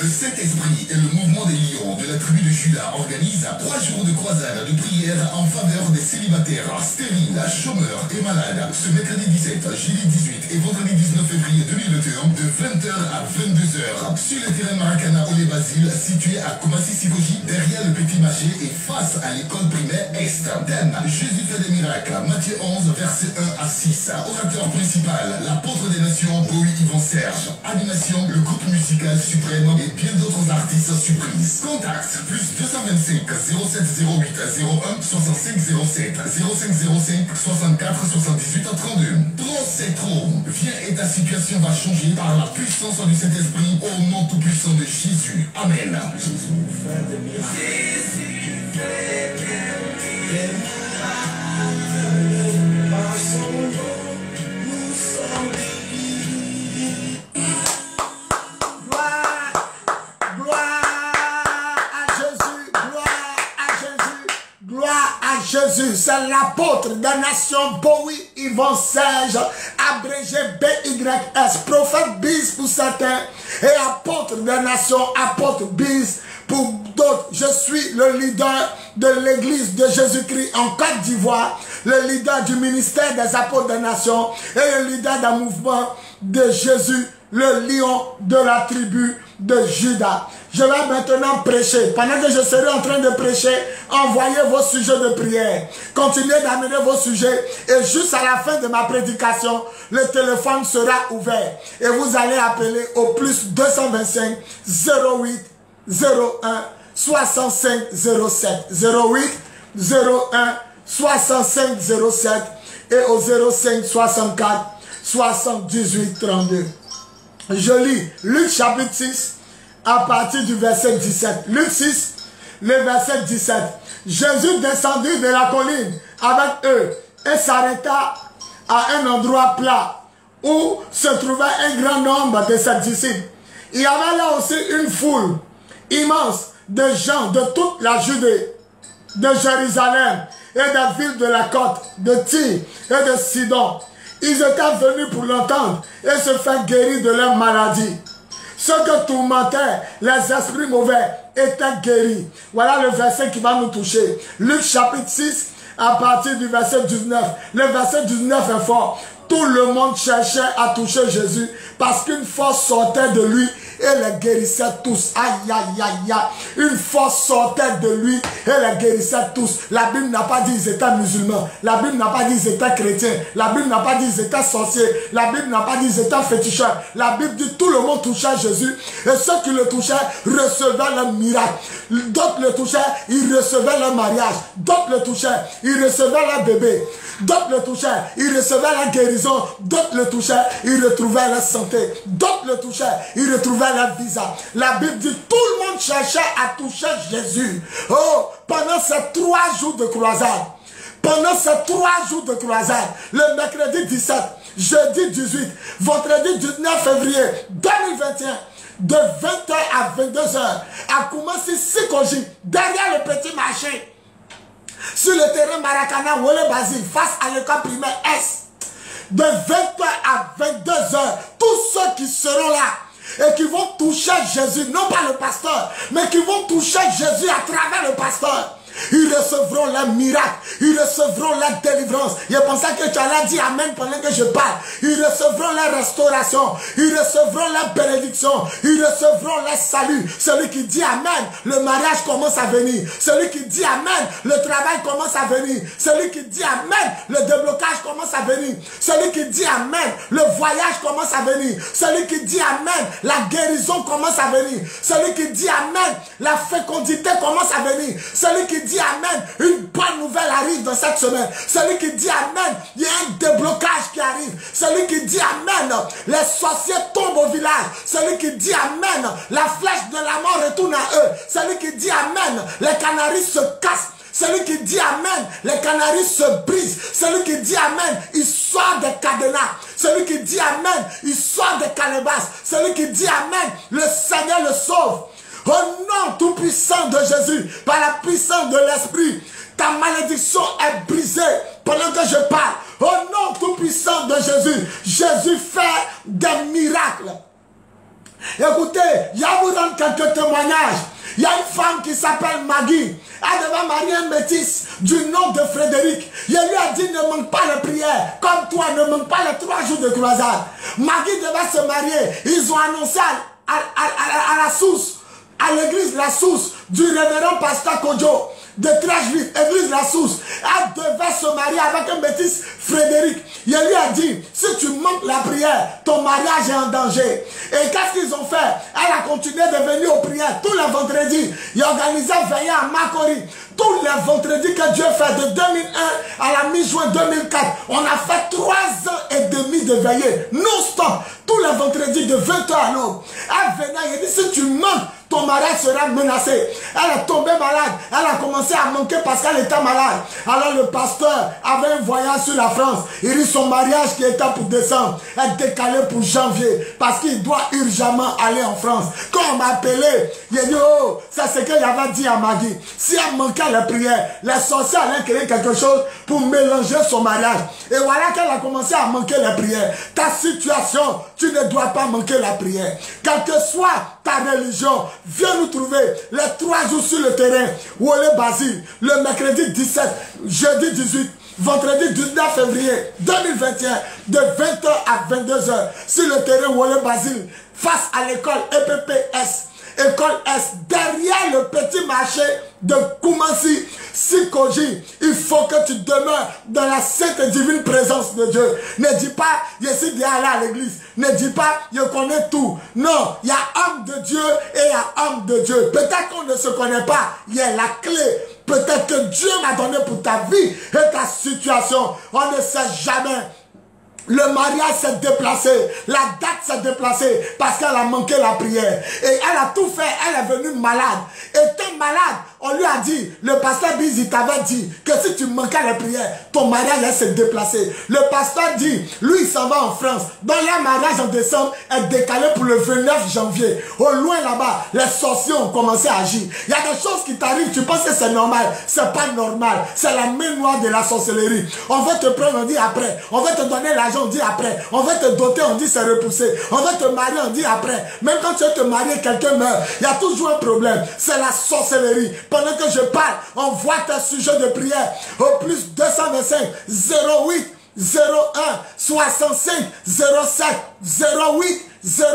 Le Saint-Esprit et le mouvement des lions de la tribu de Juda organisent 3 jours de croisade de prière en faveur des célibataires, stériles, chômeurs et malades. Ce mercredi 17, jeudi 18 et vendredi 19 février 2021 de 20h à 22h sur le terrain Maracana Olé Basile situé à Komassi-Sikoji derrière le Petit Marché et face à l'école primaire Est. Thème, Jésus fait des miracles, Matthieu 11 verset 1 à 6. Orateur principal, l'apôtre des nations, Bowie Yvon Serge. Animation, le groupe musical suprême et bien d'autres artistes surprises. Contact plus 225 0708 01 65 07 0505 64 78 32. Trop c'est trop. Viens et ta situation va changer par la puissance du Saint-Esprit au nom tout puissant de Jésus. Amen. Jésus, c'est l'apôtre des nations, Bowie Yvon Serge, abrégé BYS, prophète Biz pour certains, et apôtre des nations, apôtre Biz pour d'autres. Je suis le leader de l'église de Jésus-Christ en Côte d'Ivoire, le leader du ministère des apôtres des nations et le leader d'un mouvement de Jésus, le lion de la tribu de Juda. Je vais maintenant prêcher. Pendant que je serai en train de prêcher, envoyez vos sujets de prière. Continuez d'amener vos sujets. Et juste à la fin de ma prédication, le téléphone sera ouvert. Et vous allez appeler au plus 225 08 01 65 07. 08 01 65 07 et au 05 64 78 32. Je lis Luc chapitre 6 à partir du verset 17. Luc 6, le verset 17. Jésus descendit de la colline avec eux et s'arrêta à un endroit plat où se trouvait un grand nombre de ses disciples. Il y avait là aussi une foule immense de gens de toute la Judée, de Jérusalem et des villes de la côte, de Tyr et de Sidon. Ils étaient venus pour l'entendre et se faire guérir de leur maladie. Ceux que tourmentaient les esprits mauvais étaient guéris. Voilà le verset qui va nous toucher. Luc chapitre 6, à partir du verset 19. Le verset 19 est fort. Tout le monde cherchait à toucher Jésus parce qu'une force sortait de lui et les guérissait tous. Aïe, aïe, aïe, aïe. Une force sortait de lui et les guérissait tous. La Bible n'a pas dit qu'ils étaient musulmans. La Bible n'a pas dit qu'ils étaient chrétiens. La Bible n'a pas dit qu'ils étaient sorciers. La Bible n'a pas dit qu'ils étaient féticheurs. La Bible dit tout le monde touchait Jésus. Et ceux qui le touchaient recevaient leur miracle. D'autres le touchaient, ils recevaient leur mariage. D'autres le touchaient, ils recevaient leur bébé. D'autres le touchaient, ils recevaient la guérison. D'autres le touchaient, ils retrouvaient leur santé. D'autres le touchaient, ils retrouvaient leur visa. La Bible dit tout le monde cherchait à toucher Jésus. Oh, pendant ces 3 jours de croisade, pendant ces 3 jours de croisade, le mercredi 17, jeudi 18, vendredi 19 février 2021, de 20h à 22h, a commencé Sikoji, derrière le petit marché, sur le terrain Maracana, Wole Basile, face à l'école primaire S. De 20h à 22h, tous ceux qui seront là et qui vont toucher Jésus, non pas le pasteur, mais qui vont toucher Jésus à travers le pasteur, ils recevront leur miracle, ils recevront leur délivrance. Je pensais que tu allais dire amen pendant que je parle. Ils recevront leur restauration, ils recevront leur bénédiction, ils recevront leur salut. Celui qui dit amen, le mariage commence à venir. Celui qui dit amen, le travail commence à venir. Celui qui dit amen, le déblocage commence à venir. Celui qui dit amen, le voyage commence à venir. Celui qui dit amen, la guérison commence à venir. Celui qui dit amen, la fécondité commence à venir. Celui qui dit amen, une bonne nouvelle arrive dans cette semaine. Celui qui dit amen, il y a un déblocage qui arrive. Celui qui dit amen, les sorciers tombent au village. Celui qui dit amen, la flèche de la mort retourne à eux. Celui qui dit amen, les canaris se cassent. Celui qui dit amen, les canaris se brisent. Celui qui dit amen, il sort des cadenas. Celui qui dit amen, il sort des calebasses. Celui qui dit amen, le Seigneur le sauve. Au nom tout puissant de Jésus, par la puissance de l'Esprit, ta malédiction est brisée pendant que je parle. Au nom tout puissant de Jésus, Jésus fait des miracles. Écoutez, je vais vous rendre quelques témoignages. Il y a une femme qui s'appelle Maggie. Elle devait marier un métis du nom de Frédéric. Je lui ai dit, ne manque pas les prières. Comme toi, ne manque pas les 3 jours de croisade. Maggie devait se marier. Ils ont annoncé à la source, à l'église La Source, du révérend pasteur Kodjo, de Trècheville, église La Source. Elle devait se marier avec un métis Frédéric. Il lui a dit, si tu manques la prière, ton mariage est en danger. Et qu'est-ce qu'ils ont fait? Elle a continué de venir aux prières tous les vendredis. Il organisait veillée à Makori. Tous les vendredis que Dieu fait de 2001 à la mi-juin 2004, on a fait 3 ans et demi de veillée, non-stop, tous les vendredis de 20h à l'aube. Elle venait, elle dit, si tu manques, ton mariage sera menacé. Elle est tombée malade. Elle a commencé à manquer parce qu'elle était malade. Alors le pasteur avait un voyage sur la France. Il dit son mariage qui était pour décembre est décalé pour janvier parce qu'il doit urgemment aller en France. Quand on m'a appelé, il a dit, oh, c'est ce qu'il avait dit à Maggie. Si elle manquait les prières, les sorciers allaient créer quelque chose pour mélanger son mariage. Et voilà qu'elle a commencé à manquer les prières. Ta situation, tu ne dois pas manquer la prière. Quelle que soit ta religion, viens nous trouver les 3 jours sur le terrain. Wole Basile, le mercredi 17, jeudi 18, vendredi 19 février 2021, de 20h à 22h, sur le terrain Wole Basile, face à l'école EPPS. École S, derrière le petit marché de Koumassi, Sikoji. Il faut que tu demeures dans la sainte et divine présence de Dieu. Ne dis pas, je suis déjà allé à l'église. Ne dis pas, je connais tout. Non, il y a homme de Dieu et il y a homme de Dieu. Peut-être qu'on ne se connaît pas, il y a la clé. Peut-être que Dieu m'a donné pour ta vie et ta situation. On ne sait jamais. Le mariage s'est déplacé, la date s'est déplacée parce qu'elle a manqué la prière. Et elle a tout fait, elle est venue malade. Étant malade, on lui a dit, le pasteur Biz, il t'avait dit que si tu manquais les prières, ton mariage allait se déplacer. Le pasteur dit, lui, il s'en va en France. Donc, leur mariage en décembre est décalé pour le 29 janvier. Au loin là-bas, les sorciers ont commencé à agir. Il y a des choses qui t'arrivent, tu penses que c'est normal. C'est pas normal. C'est la main noire de la sorcellerie. On veut te prendre, on dit après. On veut te donner l'argent, on dit après. On veut te doter, on dit c'est repoussé. On veut te marier, on dit après. Même quand tu veux te marier, quelqu'un meurt. Il y a toujours un problème. C'est la sorcellerie. Pendant que je parle, on voit tes sujets de prière au plus 225 08 01 65 07 08 01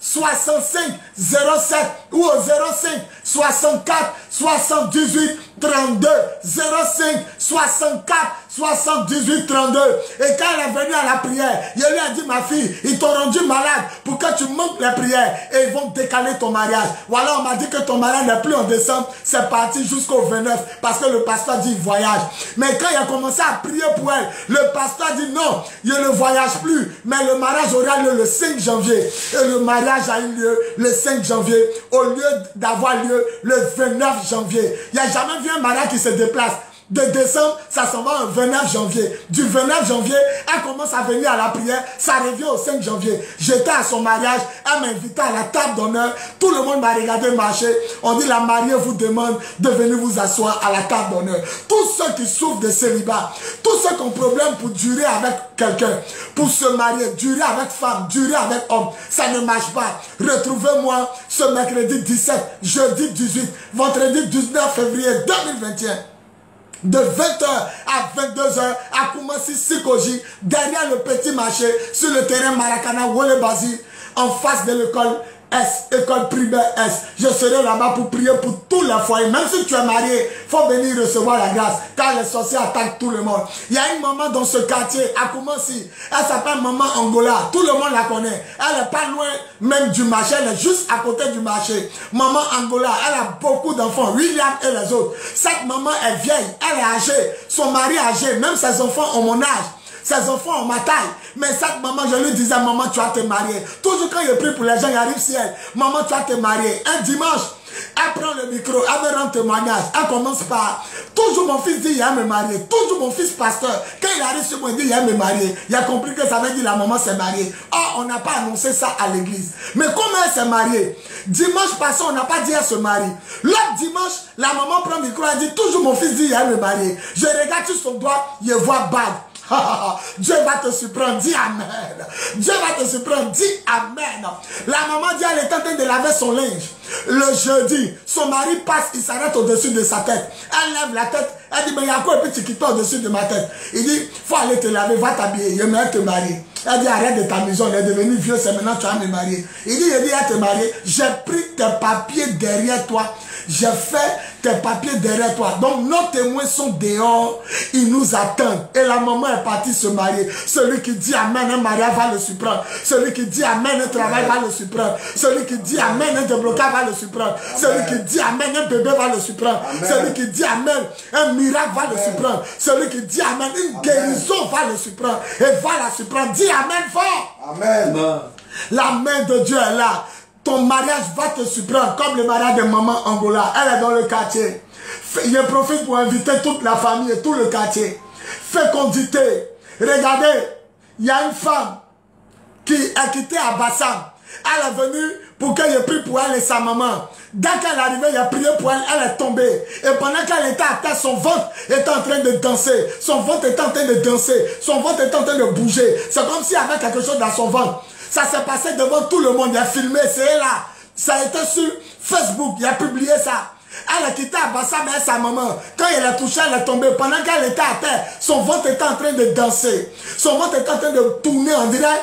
65 07 ou au 05 64 78 32 05 64 78 32. Et quand elle est venue à la prière, il lui a dit, ma fille, ils t'ont rendu malade pour que tu manques les prières et ils vont décaler ton mariage. Voilà, on m'a dit que ton mariage n'est plus en décembre, c'est parti jusqu'au 29 parce que le pasteur dit voyage. Mais quand il a commencé à prier pour elle, le pasteur dit non, il ne voyage plus, mais le mariage aura lieu le 5 janvier. Et le mariage a eu lieu le 5 janvier au lieu d'avoir lieu le 29 janvier. Il n'y a jamais vu un mariage qui se déplace. De décembre, ça s'en va au 29 janvier. Du 29 janvier, elle commence à venir à la prière. Ça revient au 5 janvier. J'étais à son mariage. Elle m'a invité à la table d'honneur. Tout le monde m'a regardé marcher. On dit la mariée vous demande de venir vous asseoir à la table d'honneur. Tous ceux qui souffrent de célibat, tous ceux qui ont problème pour durer avec quelqu'un, pour se marier, durer avec femme, durer avec homme, ça ne marche pas. Retrouvez-moi ce mercredi 17, jeudi 18, vendredi 19 février 2021. De 20h à 22h à Koumassi Sikoji, derrière le petit marché, sur le terrain Maracana Wolebasi, en face de l'école S, école primaire S. Je serai là-bas pour prier pour tous les foyers. Même si tu es marié, il faut venir recevoir la grâce, car les sorciers attaquent tout le monde. Il y a une maman dans ce quartier, à Koumassi, elle s'appelle Maman Angola, tout le monde la connaît. Elle n'est pas loin même du marché, elle est juste à côté du marché. Maman Angola, elle a beaucoup d'enfants, William et les autres. Cette maman est vieille, elle est âgée, son mari est âgé, même ses enfants ont mon âge. Ses enfants ont ma taille. Mais cette maman, je lui disais, maman, tu vas te marier. Toujours quand je prie pour les gens, il arrive si elle. Maman, tu vas te marier. Un dimanche, elle prend le micro, elle me rend témoignage. Elle commence par, toujours mon fils dit, il va me marier. Toujours mon fils pasteur. Quand il arrive sur moi, il dit, il va me marier. Il a compris que ça veut dire la maman s'est mariée. Oh, on n'a pas annoncé ça à l'église. Mais comment elle s'est mariée? Dimanche passé, on n'a pas dit elle se marie. L'autre dimanche, la maman prend le micro, elle dit, toujours mon fils dit, il va me marier. Je regarde sur son doigt, je vois bague. Dieu va te surprendre, dis Amen. Dieu va te surprendre, dis Amen. La maman dit, elle est en train de laver son linge. Le jeudi, son mari passe, il s'arrête au-dessus de sa tête. Elle lève la tête, elle dit, mais il y a quoi un petit qui tombe au-dessus de ma tête? Il dit, faut aller te laver, va t'habiller, je vais te marier. Elle dit, arrête de t'amuser, on est devenu vieux, c'est maintenant tu vas me marier. Il dit, elle te marier, j'ai pris tes papiers derrière toi. J'ai fait tes papiers derrière toi. Donc nos témoins sont dehors. Ils nous attendent. Et la maman est partie se marier. Celui qui dit Amen, un mariage va le surprendre. Celui qui dit Amen, un travail va le surprendre. Celui qui dit Amen, un déblocage va le surprendre. Celui qui dit Amen, un bébé va le surprendre. Celui qui dit Amen, un miracle va le surprendre. Celui qui dit Amen, une guérison va le surprendre. Et va la surprendre. Dis Amen fort. Amen. La main de Dieu est là. Ton mariage va te surprendre comme le mariage de Maman Angola. Elle est dans le quartier. Je profite pour inviter toute la famille et tout le quartier. Fécondité. Regardez, il y a une femme qui est quittée à Bassam. Elle est venue pour que je prie pour elle et sa maman. Dès qu'elle est arrivée, il a prié pour elle, elle est tombée. Et pendant qu'elle était à terre, son ventre était en train de danser. Son ventre était en train de danser. Son ventre était en train de bouger. C'est comme s'il y avait quelque chose dans son ventre. Ça s'est passé devant tout le monde. Il a filmé, c'est là. Ça a été sur Facebook. Il a publié ça. Elle a quitté à Bassam et sa maman. Quand elle a touché, elle est tombée. Pendant qu'elle était à terre, son ventre était en train de danser. Son ventre était en train de tourner, on dirait.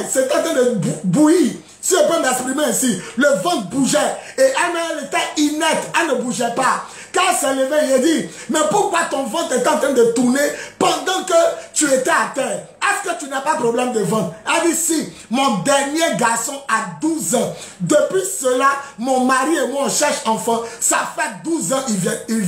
C'était en train de bouillir. Si on peut m'exprimer ainsi, le ventre bougeait. Et elle était inerte, elle ne bougeait pas. Quand elle s'est levée, il a dit, mais pourquoi ton ventre est en train de tourner pendant que tu étais à terre. Est-ce que tu n'as pas de problème de ventre? Elle dit si, mon dernier garçon a 12 ans. Depuis cela, mon mari et moi on cherche enfant. Ça fait 12 ans,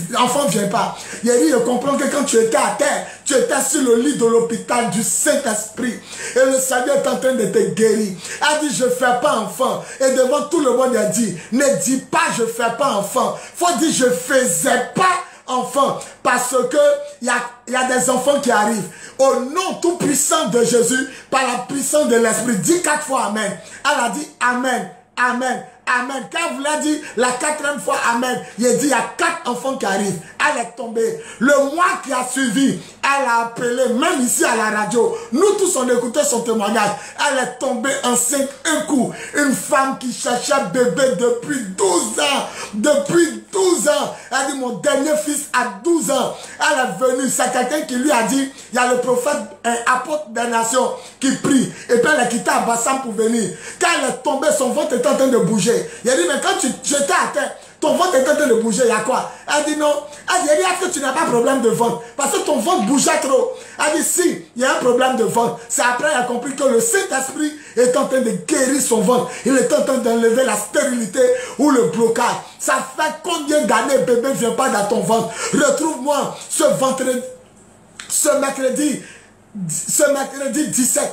l'enfant ne vient pas. Il a dit, je comprends que quand tu étais à terre, tu étais sur le lit de l'hôpital du Saint-Esprit. Et le Seigneur est en train de te guérir. Elle dit, je ne fais pas enfant. Et devant tout le monde, elle dit, ne dis pas, je ne fais pas enfant. Il faut dire, je ne faisais pas enfant. Parce que il y a des enfants qui arrivent. Au nom tout puissant de Jésus, par la puissance de l'Esprit. Dis 4 fois Amen. Elle a dit Amen, Amen, Amen. Quand vous l'avez dit la 4e fois Amen, il a dit il y a 4 enfants qui arrivent. Elle est tombée. Le mois qui a suivi, elle a appelé, même ici à la radio. Nous tous on écoutait son témoignage. Elle est tombée enceinte un coup. Une femme qui cherchait bébé depuis 12 ans. Depuis 12 ans. Elle dit mon dernier fils a 12 ans. Elle est venue. C'est quelqu'un qui lui a dit, il y a le prophète, un apôtre des nations qui prie. Et puis elle a quitté Abassam pour venir. Quand elle est tombée, son ventre était en train de bouger. Il a dit mais quand tu étais à terre, ton ventre est en train de bouger, il y a quoi? Elle dit non. Elle dit, est-ce que tu n'as pas de problème de ventre? Parce que ton ventre bougeait trop. Elle dit, si, il y a un problème de ventre. C'est après elle a compris que le Saint-Esprit est en train de guérir son ventre. Il est en train d'enlever la stérilité ou le blocage. Ça fait combien d'années bébé ne vient pas dans ton ventre? Retrouve-moi ce mercredi 17.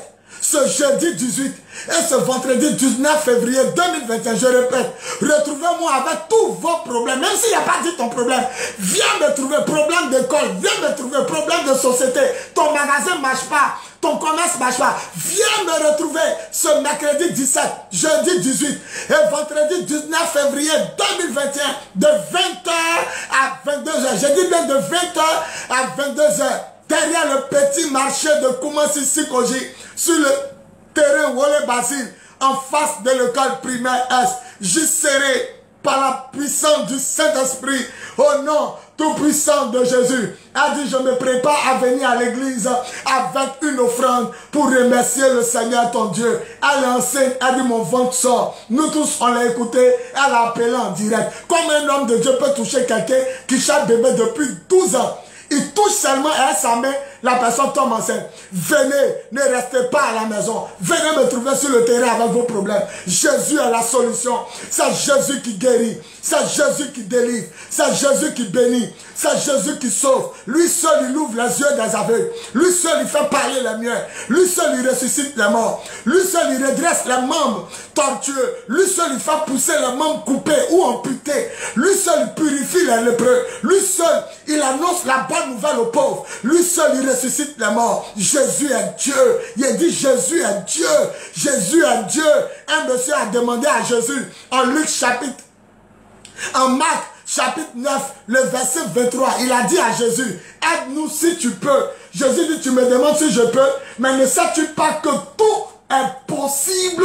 Ce jeudi 18 et ce vendredi 19 février 2021, je répète, retrouvez-moi avec tous vos problèmes, même s'il n'y a pas dit ton problème, viens me trouver, problème d'école, viens me trouver, problème de société, ton magasin ne marche pas, ton commerce ne marche pas, viens me retrouver ce mercredi 17, jeudi 18 et vendredi 19 février 2021 de 20h à 22h, j'ai dit bien de 20h à 22h, derrière le petit marché de Koumassi Sikoji, sur le terrain Wole Basile, en face de l'école primaire S. J'y serai par la puissance du Saint-Esprit, au nom tout puissant de Jésus. A dit, je me prépare à venir à l'église avec une offrande pour remercier le Seigneur ton Dieu. Elle enseigne, elle dit, mon ventre sort. Nous tous, on l'a écouté, elle a appelé en direct. Comme un homme de Dieu peut toucher quelqu'un qui cherche bébé depuis 12 ans. Il touche seulement avec sa main, la personne tombe enceinte. Venez, ne restez pas à la maison. Venez me trouver sur le terrain avec vos problèmes. Jésus est la solution. C'est Jésus qui guérit. C'est Jésus qui délivre. C'est Jésus qui bénit. C'est Jésus qui sauve. Lui seul, il ouvre les yeux des aveugles. Lui seul, il fait parler les muets. Lui seul, il ressuscite les morts. Lui seul, il redresse les membres tortueux. Lui seul, il fait pousser les membres coupés ou amputés. Lui seul, il purifie les lépreux. Lui seul, il annonce la bonne nouvelle aux pauvres. Lui seul, il ressuscite les morts. Jésus est Dieu. Il a dit Jésus est Dieu. Jésus est Dieu. Un monsieur a demandé à Jésus en Marc chapitre 9, le verset 23, il a dit à Jésus, aide-nous si tu peux. Jésus dit, tu me demandes si je peux, mais ne sais-tu pas que tout est possible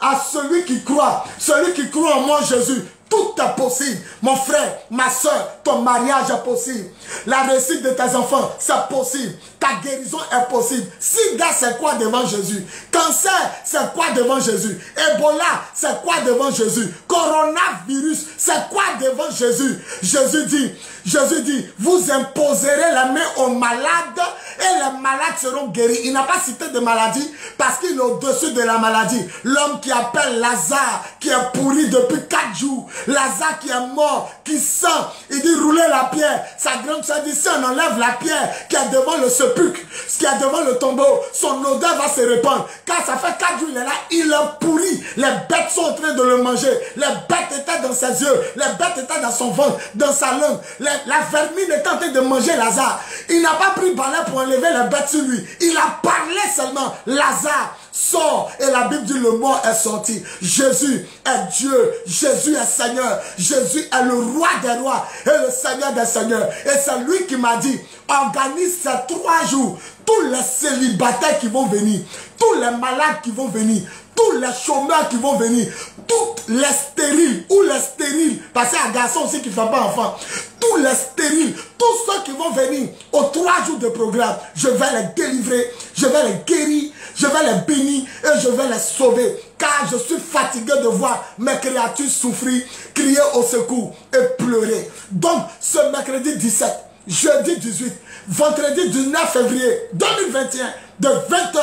à celui qui croit. Celui qui croit en moi, Jésus. Tout est possible. Mon frère, ma soeur, ton mariage est possible. La réussite de tes enfants, c'est possible. Ta guérison est possible. Sida, c'est quoi devant Jésus? Cancer, c'est quoi devant Jésus? Ebola, c'est quoi devant Jésus? Coronavirus, c'est quoi devant Jésus? Jésus dit, vous imposerez la main aux malades et les malades seront guéris. Il n'a pas cité de maladie parce qu'il est au-dessus de la maladie. L'homme qui appelle Lazare, qui est pourri depuis 4 jours. Lazare qui est mort, qui sent. Il dit rouler la pierre. Sa grande soeur dit si on enlève la pierre qui est devant le sepulcre, qui est devant le tombeau, son odeur va se répandre. Car ça fait 4 jours il est là, il est pourri. Les bêtes sont en train de le manger. Les bêtes étaient dans ses yeux. Les bêtes étaient dans son ventre, dans sa langue. La vermine était en train de manger Lazare. Il n'a pas pris balai pour enlever les bêtes sur lui. Il a parlé seulement. Lazare sort. Et la Bible dit le mort est sorti. Jésus est Dieu. Jésus est Seigneur. Jésus est le roi des rois et le Seigneur des seigneurs. Et c'est lui qui m'a dit, organise ces 3 jours. Tous les célibataires qui vont venir, tous les malades qui vont venir, tous les chômeurs qui vont venir, toutes les stériles ou les stériles, parce qu'il y a un garçon aussi qui ne fait pas enfant, tous les stériles, tous ceux qui vont venir aux 3 jours de programme, je vais les délivrer, je vais les guérir, je vais les bénir et je vais les sauver. Car je suis fatigué de voir mes créatures souffrir, crier au secours et pleurer. Donc, ce mercredi 17, jeudi 18, vendredi 19 février 2021, de 20h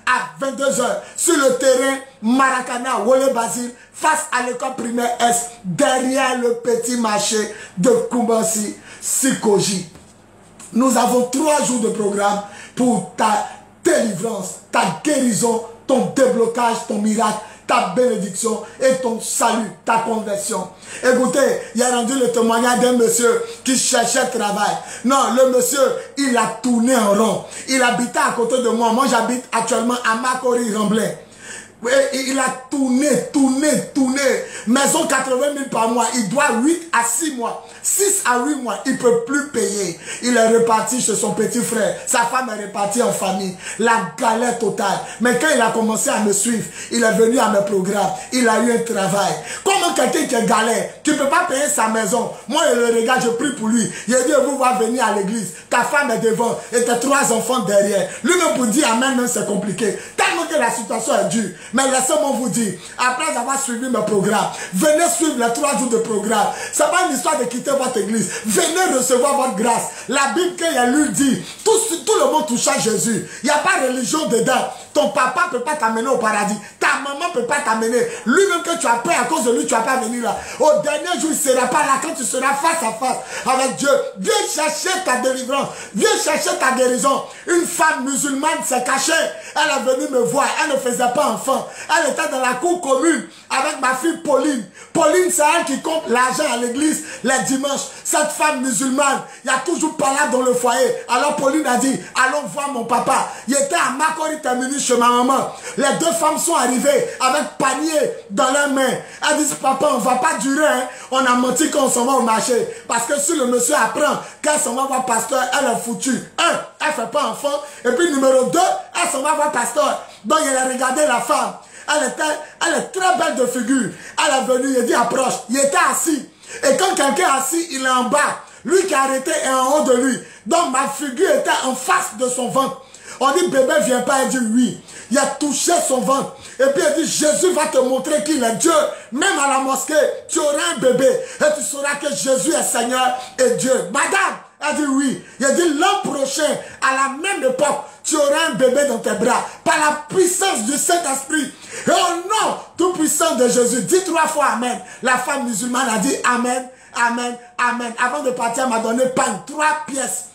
à 22h, sur le terrain Maracana, Wole Basile, face à l'école primaire S, derrière le petit marché de Kumbansi, Sikoji. Nous avons 3 jours de programme pour ta délivrance, ta guérison, ton déblocage, ton miracle, ta bénédiction et ton salut, ta conversion. Écoutez, il a rendu le témoignage d'un monsieur qui cherchait travail. Non, le monsieur, il a tourné en rond. Il habitait à côté de moi. Moi, j'habite actuellement à Makori-Remblai. Il a tourné. Maison 80 000 par mois. Il doit 8 à 6 mois. 6 à 8 mois. Il ne peut plus payer. Il est reparti chez son petit frère. Sa femme est repartie en famille. La galère totale. Mais quand il a commencé à me suivre, il est venu à mes programmes. Il a eu un travail. Comment quelqu'un qui est galère, qui ne peut pas payer sa maison, moi je le regarde, je prie pour lui. Il a dit, vous va venir à l'église. Ta femme est devant et tes 3 enfants derrière. Lui-même pour dire amen, même c'est compliqué. Tellement que la situation est dure. Mais laissez-moi vous dire, après avoir suivi mes programmes, venez suivre les 3 jours de programme. Ce n'est pas une histoire de quitter votre église. Venez recevoir votre grâce. La Bible qu'il a lu dit, tout le monde touche à Jésus. Il n'y a pas de religion dedans. Ton papa ne peut pas t'amener au paradis. Ta maman ne peut pas t'amener. Lui-même que tu as peur à cause de lui, tu ne vas pas venir là. Au dernier jour, il ne sera pas là quand tu seras face à face avec Dieu. Viens chercher ta délivrance. Viens chercher ta guérison. Une femme musulmane s'est cachée. Elle est venue me voir. Elle ne faisait pas enfant. Elle était dans la cour commune avec ma fille Pauline. Pauline, c'est elle qui compte l'argent à l'église les dimanches. Cette femme musulmane, il n'y a toujours pas là dans le foyer. Alors Pauline a dit, allons voir mon papa. Il était à Makori terminé chez ma maman. Les 2 femmes sont arrivées avec panier dans leurs mains. Elles disent, papa, on ne va pas durer. Hein. On a menti quand on s'en va au marché. Parce que si le monsieur apprend qu'elle s'en va voir pasteur, elle est foutue. 1, elle ne fait pas enfant. Et puis numéro 2, elle s'en va voir pasteur. Donc il a regardé la femme. Elle est très belle de figure. Elle est venue, il a dit approche. Il était assis. Et quand quelqu'un est assis, il est en bas. Lui qui a arrêté est en haut de lui. Donc ma figure était en face de son ventre. On dit bébé viens pas, il dit oui. Il a touché son ventre. Et puis il dit Jésus va te montrer qu'il est Dieu. Même à la mosquée, tu auras un bébé. Et tu sauras que Jésus est Seigneur et Dieu. Madame, elle dit oui. Il a dit l'an prochain, à la même époque, tu auras un bébé dans tes bras. Par la puissance du Saint-Esprit. Et au nom tout puissant de Jésus, dis 3 fois Amen. La femme musulmane a dit Amen, Amen, Amen. Avant de partir, elle m'a donné panne, 3 pièces.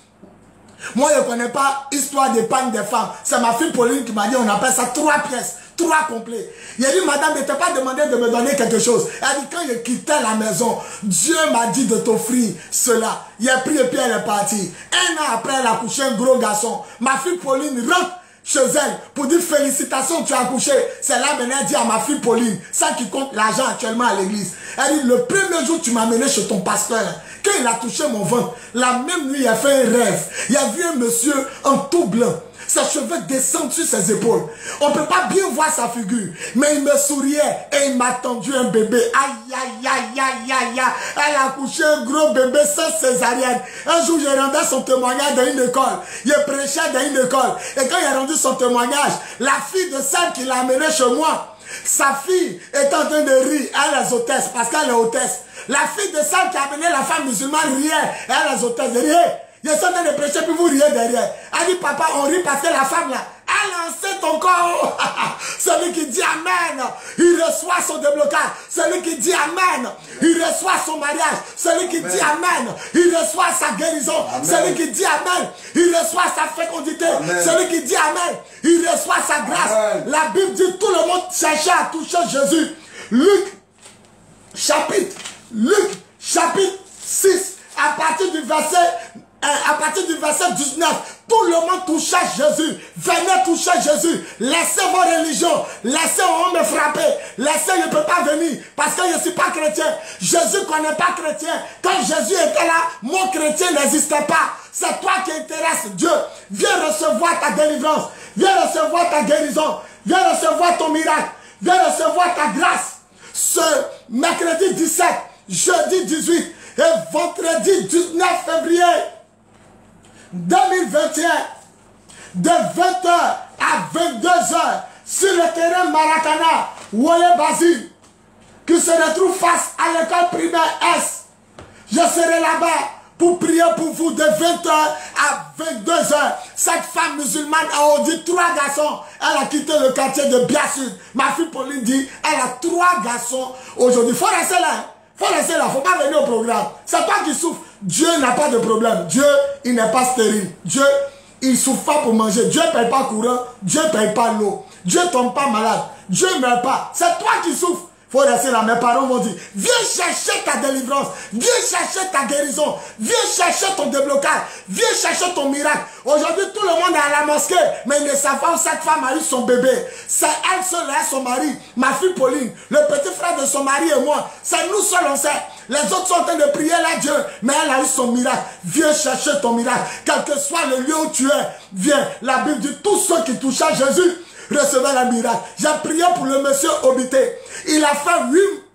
Moi, je ne connais pas l'histoire des pannes des femmes. C'est ma fille Pauline qui m'a dit, on appelle ça 3 pièces. 3 complets. Il a dit, madame, ne t'ai pas demandé de me donner quelque chose. Elle a dit, quand je quittais la maison, Dieu m'a dit de t'offrir cela. Il a pris et puis elle est partie. 1 an après, elle a accouché un gros garçon. Ma fille Pauline rentre chez elle pour dire félicitations, tu as accouché. C'est là maintenant elle dit à ma fille Pauline, ça qui compte l'argent actuellement à l'église. Elle dit, le premier jour tu m'as amené chez ton pasteur, quand il a touché mon ventre, la même nuit il a fait un rêve. Il a vu un monsieur en tout blanc. Ses cheveux descendent sur ses épaules. On ne peut pas bien voir sa figure. Mais il me souriait et il m'a tendu un bébé. Aïe, aïe, aïe, aïe, aïe, aïe. Elle a accouché un gros bébé sans césarienne. Un jour, j'ai rendu son témoignage dans une école. Il prêchait dans une école. Et quand il a rendu son témoignage, la fille de celle qui l'a amené chez moi, sa fille est en train de rire. Elle est hôtesse parce qu'elle est hôtesse. La fille de celle qui a amené la femme musulmane riait. Elle est hôtesse de rire. Il est en train de prêcher, puis vous riez derrière. Elle dit, papa, on rit parce que la femme là, elle a lancé ton corps. Celui qui dit Amen, il reçoit son déblocage. Celui qui dit Amen, il reçoit son mariage. Celui qui dit Amen, il reçoit sa guérison. Amen. Celui qui dit Amen, il reçoit sa fécondité. Amen. Celui qui dit Amen, il reçoit sa grâce. Amen. La Bible dit, tout le monde cherchait à toucher Jésus. Luc, chapitre 6, à partir du verset 19, tout le monde touchait Jésus. Venez toucher Jésus. Laissez vos religions. Laissez, on me frapper. Laissez, je ne peux pas venir parce que je ne suis pas chrétien. Jésus ne connaît pas chrétien. Quand Jésus était là, mon chrétien n'existait pas. C'est toi qui intéresse Dieu. Viens recevoir ta délivrance. Viens recevoir ta guérison. Viens recevoir ton miracle. Viens recevoir ta grâce. Ce mercredi 17, jeudi 18 et vendredi 19 février 2021, de 20h à 22h, sur le terrain Maracana, Wole Basile, qui se retrouve face à l'école primaire S. Je serai là-bas pour prier pour vous de 20h à 22h. Cette femme musulmane a dit 3 garçons. Elle a quitté le quartier de Biasud. Ma fille Pauline dit, elle a 3 garçons aujourd'hui. Il faut rester là. Il faut rester là. Il ne faut pas venir au programme. C'est toi qui souffres. Dieu n'a pas de problème. Dieu, il n'est pas stérile. Dieu, il ne souffre pas pour manger. Dieu ne paye pas courant. Dieu ne paye pas l'eau. Dieu ne tombe pas malade. Dieu ne meurt pas. C'est toi qui souffres. Il faut rester là. Mes parents m'ont dit, viens chercher ta délivrance. Viens chercher ta guérison. Viens chercher ton déblocage. Viens chercher ton miracle. Aujourd'hui, tout le monde est à la mosquée. Mais ils ne savent pas où cette femme a eu son bébé. C'est elle seule et son mari. Ma fille Pauline. Le petit frère de son mari et moi. C'est nous seuls, on sait. Les autres sont en train de prier là, Dieu. Mais elle a eu son miracle. Viens chercher ton miracle. Quel que soit le lieu où tu es. Viens. La Bible dit, tous ceux qui touchent à Jésus recevait le miracle. J'ai prié pour le monsieur Obité. Il a fait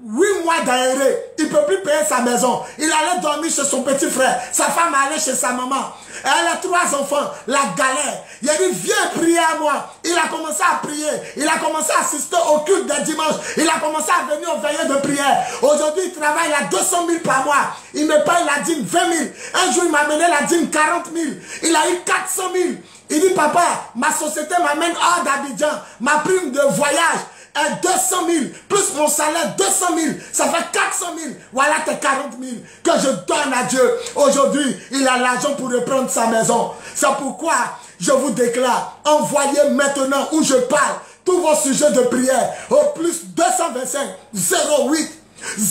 8 mois d'aéré. Il ne peut plus payer sa maison. Il allait dormir chez son petit frère. Sa femme allait chez sa maman. Elle a 3 enfants. La galère. Il a dit, viens prier à moi. Il a commencé à prier. Il a commencé à assister au culte des dimanches. Il a commencé à venir aux veillées de prière. Aujourd'hui, il travaille à 200 000 par mois. Il me paye la dîme 20 000. Un jour, il m'a donné la dîme 40 000. Il a eu 400 000. Il dit, papa, ma société m'amène hors d'Abidjan. Ma prime de voyage est 200 000. Plus mon salaire, 200 000. Ça fait 400 000. Voilà tes 40 000 que je donne à Dieu. Aujourd'hui, il a l'argent pour reprendre sa maison. C'est pourquoi je vous déclare, envoyez maintenant où je parle tous vos sujets de prière au plus 225 08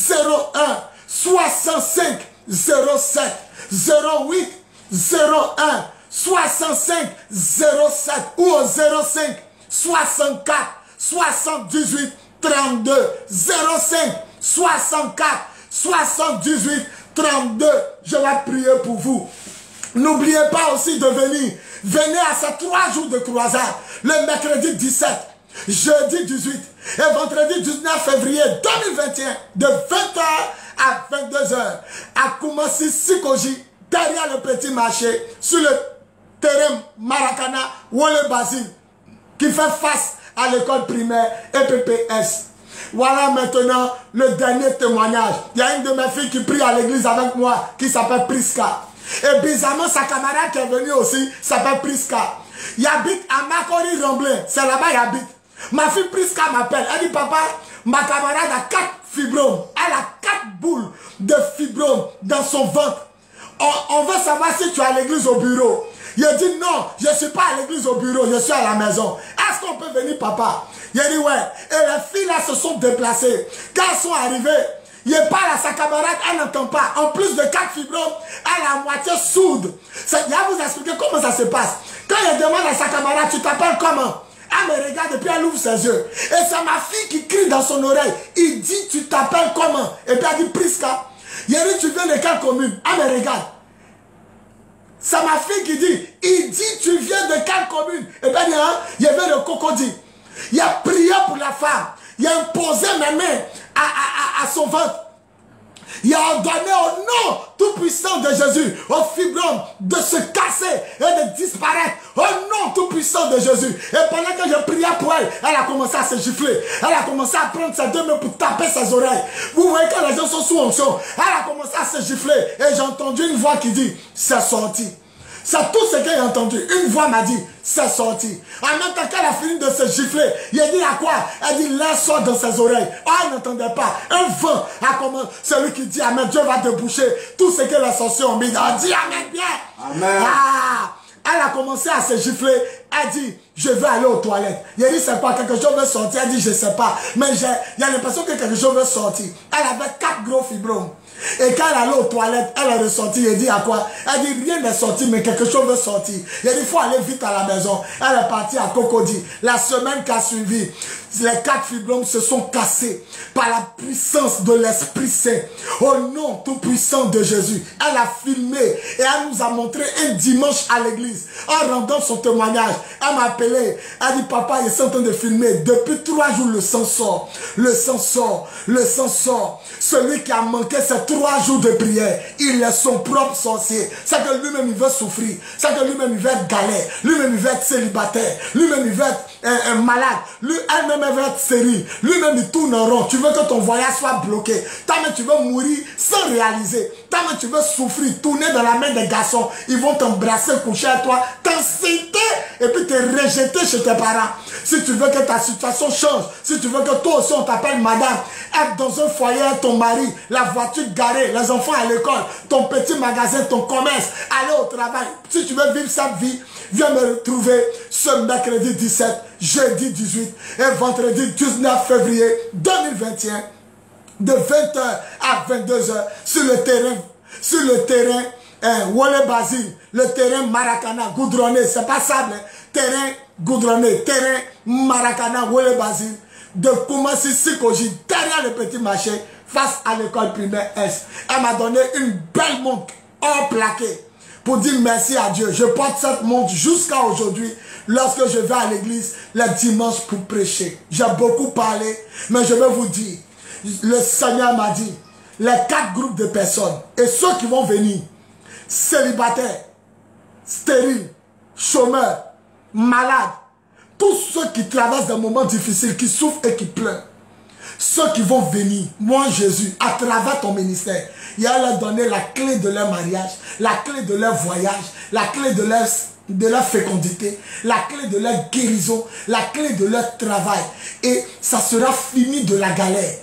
01 65 07 08 01 65 07 ou au 05 64 78 32 05 64 78 32. Je vais prier pour vous. N'oubliez pas aussi de venir. Venez à ces 3 jours de croisade. Le mercredi 17, jeudi 18 et vendredi 19 février 2021 de 20h à 22h à Koumassi Sikoji, derrière le petit marché, sur le terrain Maracana ou le Basile, qui fait face à l'école primaire EPPS. Voilà maintenant le dernier témoignage. Il y a une de mes filles qui prie à l'église avec moi, qui s'appelle Priska. Et bizarrement, sa camarade qui est venue aussi s'appelle Priska. Il habite à Makori Ramblin. C'est là-bas il habite. Ma fille Priska m'appelle. Elle dit, papa, ma camarade a 4 fibromes. Elle a 4 boules de fibromes dans son ventre. On veut savoir si tu es à l'église au bureau. Il dit non, je ne suis pas à l'église au bureau, je suis à la maison. Est-ce qu'on peut venir, papa? Il dit ouais. Et les filles là se sont déplacées. Quand elles sont arrivées, il parle à sa camarade, elle n'entend pas. En plus de 4 fibromes, elle est à moitié sourde. Il va vous expliquer comment ça se passe. Quand il demande à sa camarade, tu t'appelles comment? Elle me regarde et puis elle ouvre ses yeux. Et c'est ma fille qui crie dans son oreille. Il dit, tu t'appelles comment? Et puis elle dit, Priska. Il dit, tu viens de quelle commune? Elle me regarde. C'est ma fille qui dit, il dit, tu viens de quelle commune? Et puis elle dit, hein, il vient de Cocody. Il a prié pour la femme. Il a imposé mes mains à son ventre. Il a ordonné au nom tout-puissant de Jésus, au fibrome, de se casser et de disparaître. Au nom tout-puissant de Jésus. Et pendant que je priais pour elle, elle a commencé à se gifler. Elle a commencé à prendre ses 2 mains pour taper ses oreilles. Vous voyez que les gens sont sous onction. Elle a commencé à se gifler. Et j'ai entendu une voix qui dit, c'est sorti. C'est tout ce que j'ai entendu. Une voix m'a dit, c'est sorti. En même temps qu'elle a fini de se gifler, il a dit à quoi? Elle dit, l'air sort dans ses oreilles. Oh, elle n'entendait pas. Un vent a commencé. Celui qui dit Amen, Dieu va déboucher tout ce que les sorciers ont mis. Elle dit Amen bien. Amen. Ah, elle a commencé à se gifler. Elle dit, je vais aller aux toilettes. Il a dit, c'est quoi? Quelque chose veut sortir. Elle dit, je ne sais pas. Mais il y a l'impression que quelque chose veut sortir. Elle avait 4 gros fibromes. Et quand elle allait aux toilettes, elle est ressortie. Elle dit à quoi? Elle dit, rien n'est sorti, mais quelque chose veut sortir. Il a dit, il faut aller vite à la maison. Elle est partie à Cocody. La semaine qui a suivi, les 4 fibromes se sont cassés par la puissance de l'Esprit Saint. Au nom tout puissant de Jésus. Elle a filmé et elle nous a montré un dimanche à l'église. En rendant son témoignage, elle m'a appelé. Elle dit, papa, ils sont en train de filmer. Depuis 3 jours, le sang sort. Le sang sort. Le sang sort. Celui qui a manqué ces 3 jours de prière, il est son propre sorcier. C'est que lui-même, il veut souffrir. C'est que lui-même, il veut être galère. Lui-même, il veut être célibataire. Lui-même, il veut être un malade. Elle-même, elle veut être stérile. Lui-même, il tourne en rond. Tu veux que ton voyage soit bloqué. Toi-même, tu veux mourir sans réaliser. Tant que tu veux souffrir, tourner dans la main des garçons, ils vont t'embrasser, coucher à toi, t'insulter et puis te rejeter chez tes parents. Si tu veux que ta situation change, si tu veux que toi aussi on t'appelle madame, être dans un foyer avec ton mari, la voiture garée, les enfants à l'école, ton petit magasin, ton commerce, aller au travail. Si tu veux vivre cette vie, viens me retrouver ce mercredi 17, jeudi 18 et vendredi 19 février 2021 de 20h à 22h sur le terrain Wole Basile, le terrain Maracana goudronné, c'est pas sable, terrain goudronné, terrain Maracana Wole Basile de Koumassi Sikoji, derrière le petit marché face à l'école primaire S. Elle m'a donné une belle montre hors plaquée pour dire merci à Dieu. Je porte cette montre jusqu'à aujourd'hui lorsque je vais à l'église le dimanche pour prêcher. J'ai beaucoup parlé, mais je vais vous dire, le Seigneur m'a dit, les 4 groupes de personnes et ceux qui vont venir, célibataires, stériles, chômeurs, malades, tous ceux qui traversent des moments difficiles, qui souffrent et qui pleurent, ceux qui vont venir, moi Jésus, à travers ton ministère, il va leur donner la clé de leur mariage, la clé de leur voyage, la clé de leur fécondité, la clé de leur guérison, la clé de leur travail. Et ça sera fini de la galère.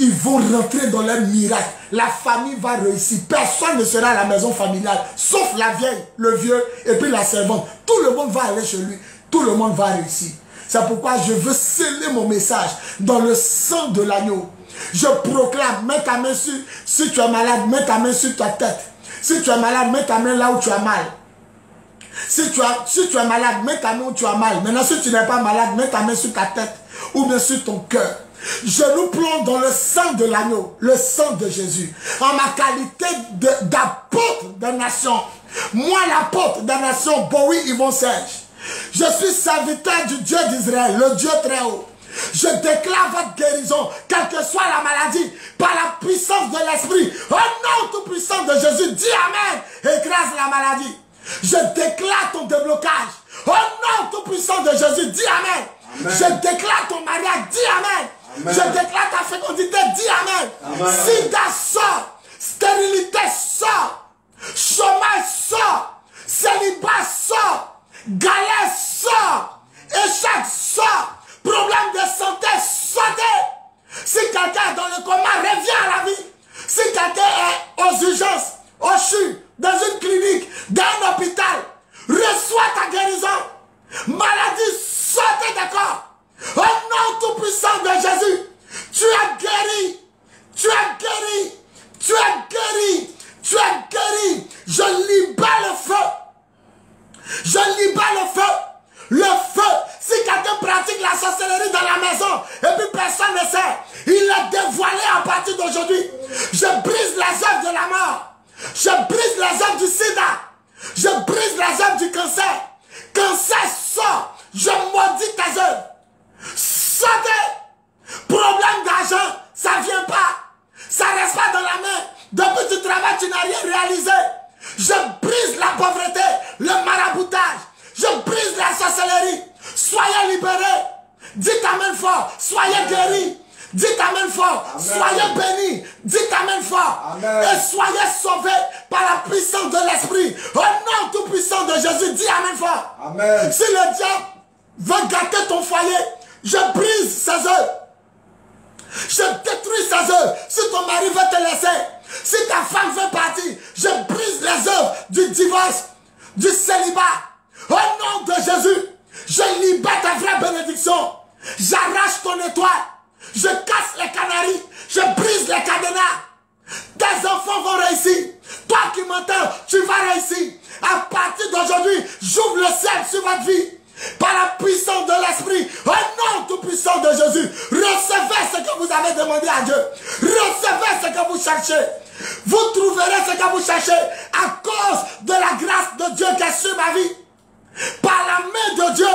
Ils vont rentrer dans leur miracle. La famille va réussir. Personne ne sera à la maison familiale, sauf la vieille, le vieux et puis la servante. Tout le monde va aller chez lui. Tout le monde va réussir. C'est pourquoi je veux sceller mon message dans le sang de l'agneau. Je proclame, mets ta main sur, si tu es malade, mets ta main sur ta tête. Si tu es malade, mets ta main là où tu as mal. Si tu es malade, mets ta main où tu as mal. Maintenant, si tu n'es pas malade, mets ta main sur ta tête ou bien sur ton cœur. Je nous plonge dans le sang de l'agneau, le sang de Jésus. En ma qualité d'apôtre des nations. Moi, l'apôtre des nations, Bowie Yvon Serge. Je suis serviteur du Dieu d'Israël, le Dieu très haut. Je déclare votre guérison, quelle que soit la maladie, par la puissance de l'Esprit. Au nom tout puissant de Jésus, dis Amen, écrase la maladie. Je déclare ton déblocage. Au nom tout puissant de Jésus, dis Amen. Amen. Je déclare ton mariage, dis Amen. Amen. Je déclare ta fécondité, dis Amen. Amen. Sida sort, stérilité sort, chômage sort, célibat sort, galère sort, échec sort, problème de santé sortez. Si quelqu'un est dans le coma, reviens à la vie. Si quelqu'un est aux urgences, au CHU, dans une clinique, dans un hôpital, reçois ta guérison. Maladie, sortez de corps. Au nom tout puissant de Jésus, tu es guéri. Tu es guéri. Tu es guéri. Tu es guéri. Je libère le feu. Je libère le feu. Le feu. Si quelqu'un pratique la sorcellerie dans la maison et puis personne ne sait, il est dévoilé à partir d'aujourd'hui. Je brise les œuvres de la mort. Je brise les œuvres du sida. Je brise les œuvres du cancer. Cancer sort. Je maudis tes œuvres. Sortez. Problème d'argent, ça ne vient pas. Ça ne reste pas dans la main. Depuis que tu travailles, tu n'as rien réalisé. Je brise la pauvreté, le maraboutage. Je brise la sorcellerie. Soyez libérés. Dites amen fort. Soyez guéris. Dites amen fort. Amen. Soyez bénis. Dites amen fort. Amen. Et soyez sauvés par la puissance de l'Esprit. Au nom tout puissant de Jésus, dis amen fort. Amen. Si le diable veut gâter ton foyer, je brise ses œuvres. Je détruis ses œuvres. Si ton mari veut te laisser, si ta femme veut partir, je brise les œuvres du divorce, du célibat. Au nom de Jésus, je libère ta vraie bénédiction. J'arrache ton étoile. Je casse les canaries. Je brise les cadenas. Tes enfants vont réussir. Toi qui m'entends, tu vas réussir. À partir d'aujourd'hui, j'ouvre le ciel sur votre vie. Par la puissance de l'Esprit. Au nom tout puissant de Jésus. Recevez ce que vous avez demandé à Dieu. Recevez ce que vous cherchez. Vous trouverez ce que vous cherchez à cause de la grâce de Dieu qui est sur ma vie. Par la main de Dieu,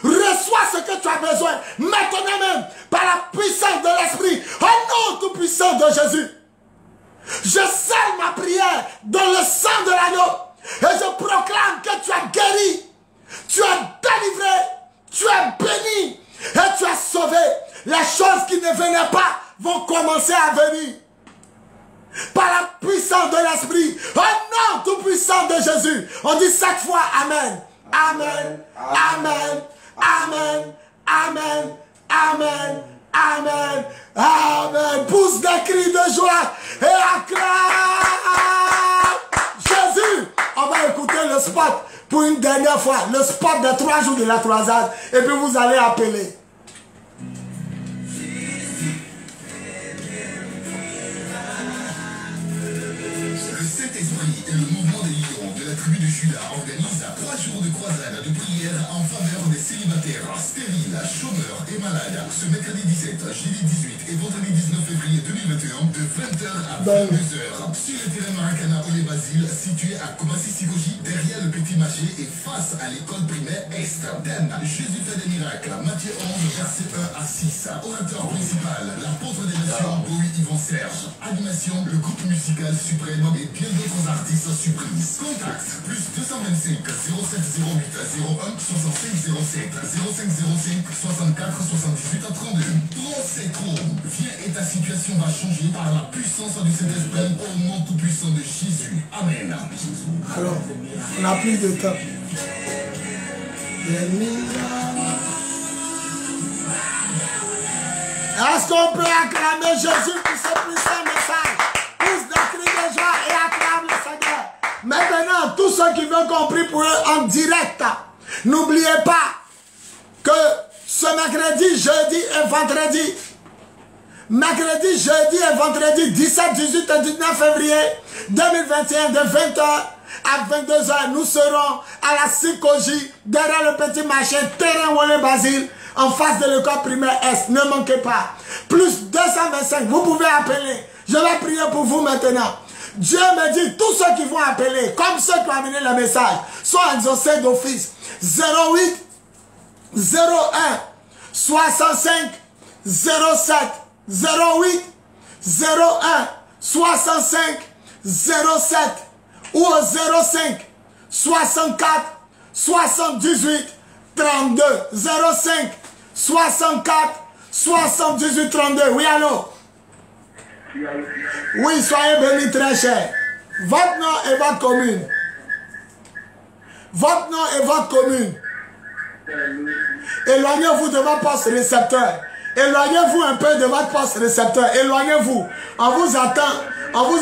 reçois ce que tu as besoin. Maintenant même, par la puissance de l'Esprit, au nom tout puissant de Jésus, je scelle ma prière dans le sang de l'agneau et je proclame que tu as guéri, tu as délivré, tu es béni et tu as sauvé. Les choses qui ne venaient pas vont commencer à venir. par la puissance de l'Esprit, au nom tout puissant de Jésus. On dit 7 fois Amen. Amen. Amen. Amen. Amen. Amen. Amen. Amen. Pousse des cris de joie et acclame Jésus. On va écouter le spot pour une dernière fois. Le spot des 3 jours de la croisade. Et puis vous allez appeler. Le Saint-Esprit et le mouvement des lions de la tribu de Juda organisent 3 jours de croisade de prière en faveur des célibataires, stériles, chômeurs et malades. Ce mercredi 17, jeudi 18 et vendredi 19 février 2021 de 20h à 22h sur le terrain Maracana ou les Basiles situé à Komassi-Sikoji derrière le Petit Marché et face à l'école primaire Est. Thème, Jésus fait des miracles. Matthieu 11, verset 1 à 6. Orateur principal, l'apôtre des nations, Bowie Yvon Serge. Animation, le groupe musical suprême et bien d'autres artistes surprises. Contact, plus 225 0708 01 65 07 0505 64 78 32. Trop c'est trop. Viens et ta situation va changer par la puissance du Saint-Esprit au nom tout puissant de Jésus. Amen. Alors, on n'a plus de temps. Est-ce qu'on peut acclamer Jésus pour ce puissant message? Pousse des cris de joie et acclame le Seigneur. Maintenant, tous ceux qui veulent compris pour eux en direct, n'oubliez pas que ce mercredi, jeudi et vendredi, mercredi, jeudi et vendredi 17, 18 et 19 février 2021 de 20h à 22h, nous serons à la Sikoji, derrière le Petit Marché, terrain Wole Basile, en face de l'école primaire Est. Ne manquez pas. Plus 225, vous pouvez appeler. Je vais prier pour vous maintenant. Dieu me dit, tous ceux qui vont appeler, comme ceux qui ont amené le message, sont exaucés d'office. 08 01 65 07 08 01 65 07 ou au 05 64 78 32 05 64 78 32. Oui, allô? Oui, soyez bénis très cher. Votre nom et votre commune. Votre nom et votre commune. Éloignez-vous de votre poste récepteur. Éloignez-vous un peu de votre poste récepteur. Éloignez-vous. On vous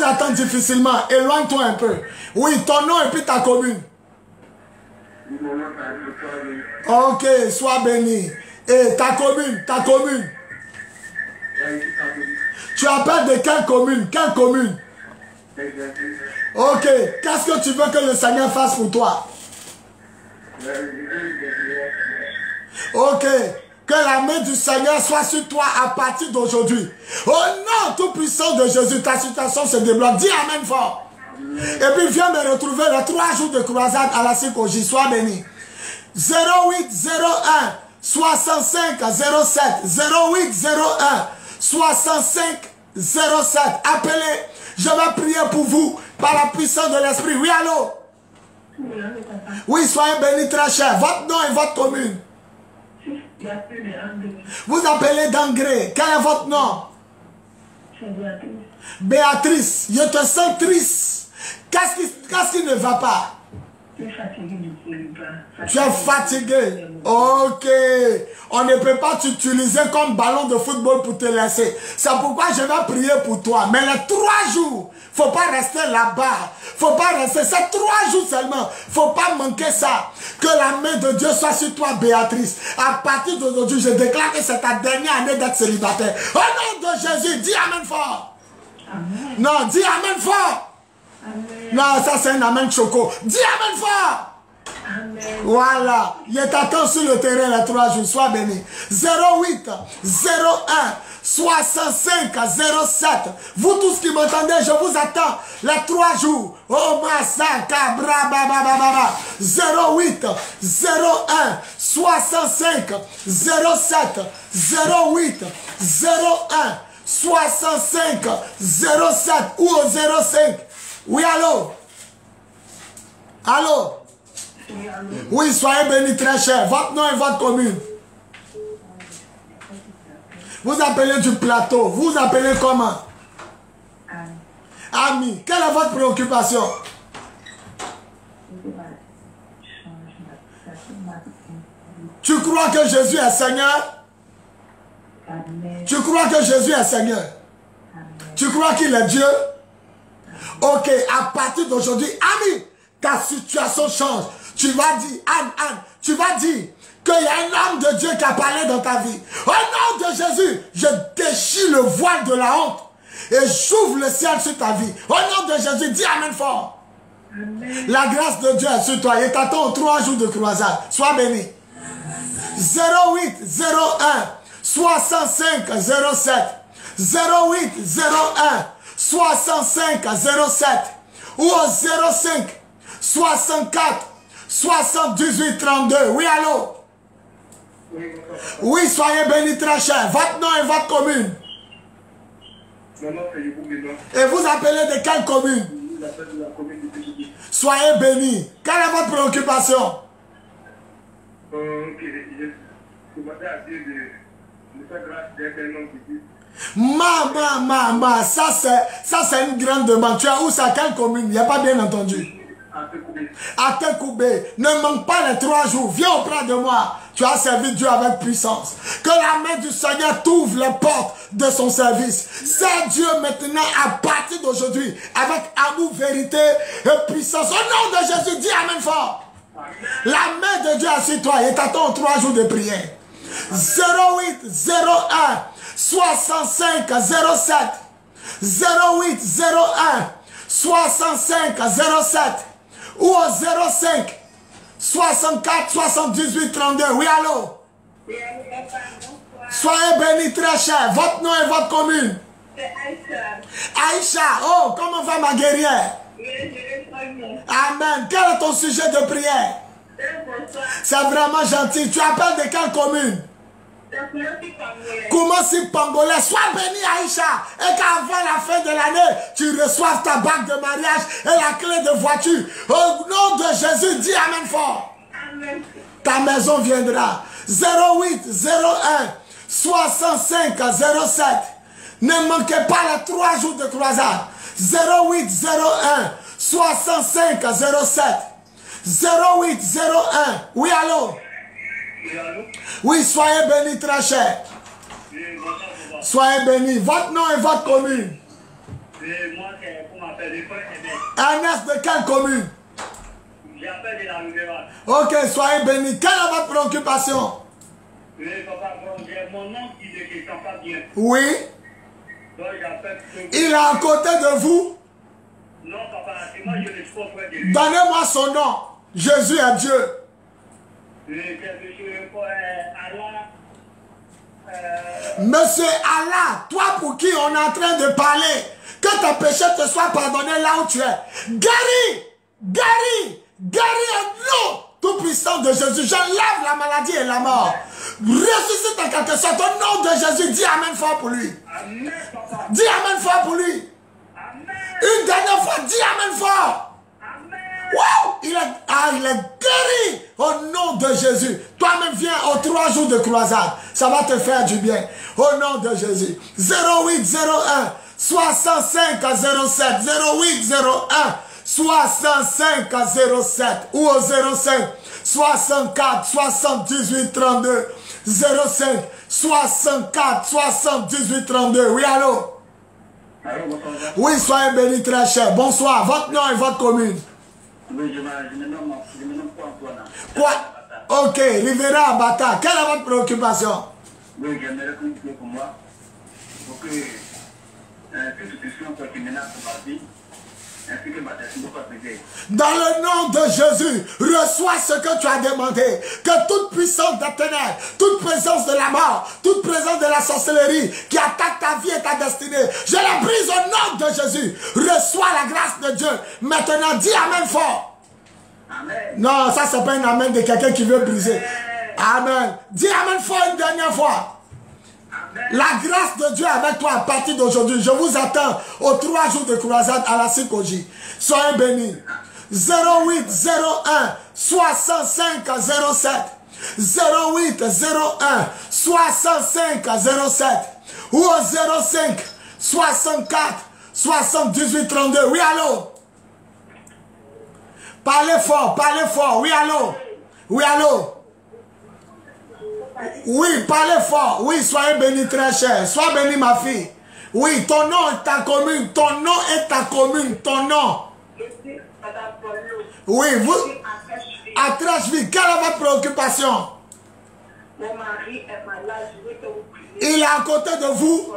attend difficilement. Éloigne-toi un peu. Oui, ton nom et puis ta commune. Ok, sois béni. Et ta commune, Tu appelles de quelle commune? Quelle commune? Ok, qu'est-ce que tu veux que le Seigneur fasse pour toi? Ok, que la main du Seigneur soit sur toi à partir d'aujourd'hui. Au nom tout puissant de Jésus, ta situation se débloque. Dis Amen fort. Et puis viens me retrouver les 3 jours de croisade à la Sikoji. Sois béni. 08 01 65 07 08 01 65 07. Appelez. Je vais prier pour vous par la puissance de l'Esprit. Oui, allô? Oui, soyez bénis très cher. Votre nom et votre commune. Vous appelez d'Angré. Quel est votre nom? Béatrice. Je te sens triste. Qu'est-ce qui ne va pas? Tu es fatigué. Ok. On ne peut pas t'utiliser comme ballon de football pour te laisser. C'est pourquoi je vais prier pour toi. Mais les 3 jours, faut pas rester là-bas. Faut pas rester. C'est 3 jours seulement. Faut pas manquer ça. Que la main de Dieu soit sur toi, Béatrice. À partir d'aujourd'hui, je déclare que c'est ta dernière année d'être célibataire. Au nom de Jésus, dis Amen fort. Amen. Non, dis Amen fort. Amen. Non, ça c'est un Amen choco. Dis Amen fort. Amen. Voilà. Il t'attend sur le terrain les 3 jours. Sois béni. 08 01 65 07. Vous tous qui m'entendez, je vous attends les 3 jours. Oh Masaka Brababababa. 08 01 65 07 08 01 65 07 ou au 05. Oui, allô? Allô? Oui, soyez bénis très cher. Votre nom et votre commune. Vous appelez du plateau. Vous appelez comment? Ami, quelle est votre préoccupation? Tu crois que Jésus est Seigneur? Tu crois que Jésus est Seigneur? Tu crois qu'il est Dieu? Ok, à partir d'aujourd'hui, Ami, ta situation change. Tu vas dire, Anne, tu vas dire qu'il y a un homme de Dieu qui a parlé dans ta vie. Au nom de Jésus, je déchire le voile de la honte et j'ouvre le ciel sur ta vie. Au nom de Jésus, dis Amen fort. Amen. La grâce de Dieu est sur toi et t'attends aux 3 jours de croisade. Sois béni. 08 01 65 07 08 01 65 07 ou au 05 64 78 32. Oui, allô? Oui, soyez bénis très cher. Votre nom et votre commune. Et vous appelez de quelle commune? Soyez bénis. Quelle est votre préoccupation? Maman, ça c'est une grande demande. Tu es où, ça? Quelle commune? Il n'y a pas bien entendu. À Tekoubé. Ne manque pas les 3 jours. Viens auprès de moi. Tu as servi Dieu avec puissance. Que la main du Seigneur t'ouvre les portes de son service. C'est Dieu maintenant à partir d'aujourd'hui avec amour, vérité et puissance. Au nom de Jésus, dis Amen fort. La main de Dieu est sur toi et t'attends 3 jours de prière. 08 01 65 07 08 01 65 07 ou au 05 64 78 32. Oui, allô? Soyez bénis très cher. Votre nom et votre commune? C'est Aïcha. Aïcha, oh, comment va ma guerrière? Amen. Quel est ton sujet de prière? C'est vraiment gentil. Tu appelles de quelle commune? Comment si Pangolais? Sois béni Aïcha. Et qu'avant la fin de l'année, tu reçoives ta bague de mariage et la clé de voiture. Au nom de Jésus, dis Amen fort. Amen. Ta maison viendra. 08 01 65 07. Ne manquez pas les 3 jours de croisade. 08 01 65 07. 08 01. Oui, allô? Oui, soyez bénis très cher. Soyez bénis. Votre nom et votre commune? Moi, pour m'appeler Ernest de quelle commune? J'appelle de la Rivera. Ok, soyez bénis. Quelle est votre préoccupation? Oui, papa, j'ai mon oncle qui ne se sent pas bien. Oui. Donc j'appelle. Il est à côté de vous? Non, papa, c'est moi, je ne suis pas près de lui. Donnez-moi son nom. Jésus est Dieu. Monsieur Allah, toi pour qui on est en train de parler, que tes péchés te soient pardonnés là où tu es. Guéris, guéris, guéris au nom tout puissant de Jésus. J'enlève la maladie et la mort. Ressuscite en quelque sorte au nom de Jésus. Dis Amen fort pour lui. Amen, papa. Dis Amen fort pour lui. Amen. Une dernière fois, dis Amen fort. Wow! Il est guéri au nom de Jésus. Toi-même viens aux 3 jours de croisade. Ça va te faire du bien. Au nom de Jésus. 08 01 65 07. 08 01 65 07. Ou au 05 64 78 32. 05 64 78 32. Oui, allô? Allô, bonsoir. Oui, soyez bénis très cher. Bonsoir. Votre nom et votre commune? Oui, je me nomme Antoine. Quoi? Ok, Rivera Bata. Quelle est votre préoccupation? Oui, j'aimerais que vous priez pour moi. Pour que toute question qui menace ma vie, ainsi que ma destinée soit brisée. Dans le nom de Jésus, reçois ce que tu as demandé. Que toute puissance des ténèbres, toute présence de la mort, toute présence de la sorcellerie qui attaque ta vie et ta destinée, je la brise au nom de Jésus. Reçois la grâce de Dieu. Maintenant, dis Amen fort. Amen. Non, ça c'est pas un Amen de quelqu'un qui veut briser. Amen. Dis Amen fort une dernière fois. La grâce de Dieu avec toi à partir d'aujourd'hui. Je vous attends aux 3 jours de croisade à la Sikoji. Soyez bénis. 08 01 65 07. 08 01 65 07. Ou au 05 64 78 32. Oui, allô? Parlez fort, oui, allô? Oui, allô? Oui, parlez fort. Oui, soyez bénis très cher. Sois béni ma fille. Oui, ton nom est ta commune. Ton nom est ta commune. Ton nom. Oui, vous. À Trècheville, quelle est votre préoccupation? Mon mari est malade, je veux que vous priez. Il est à côté de vous.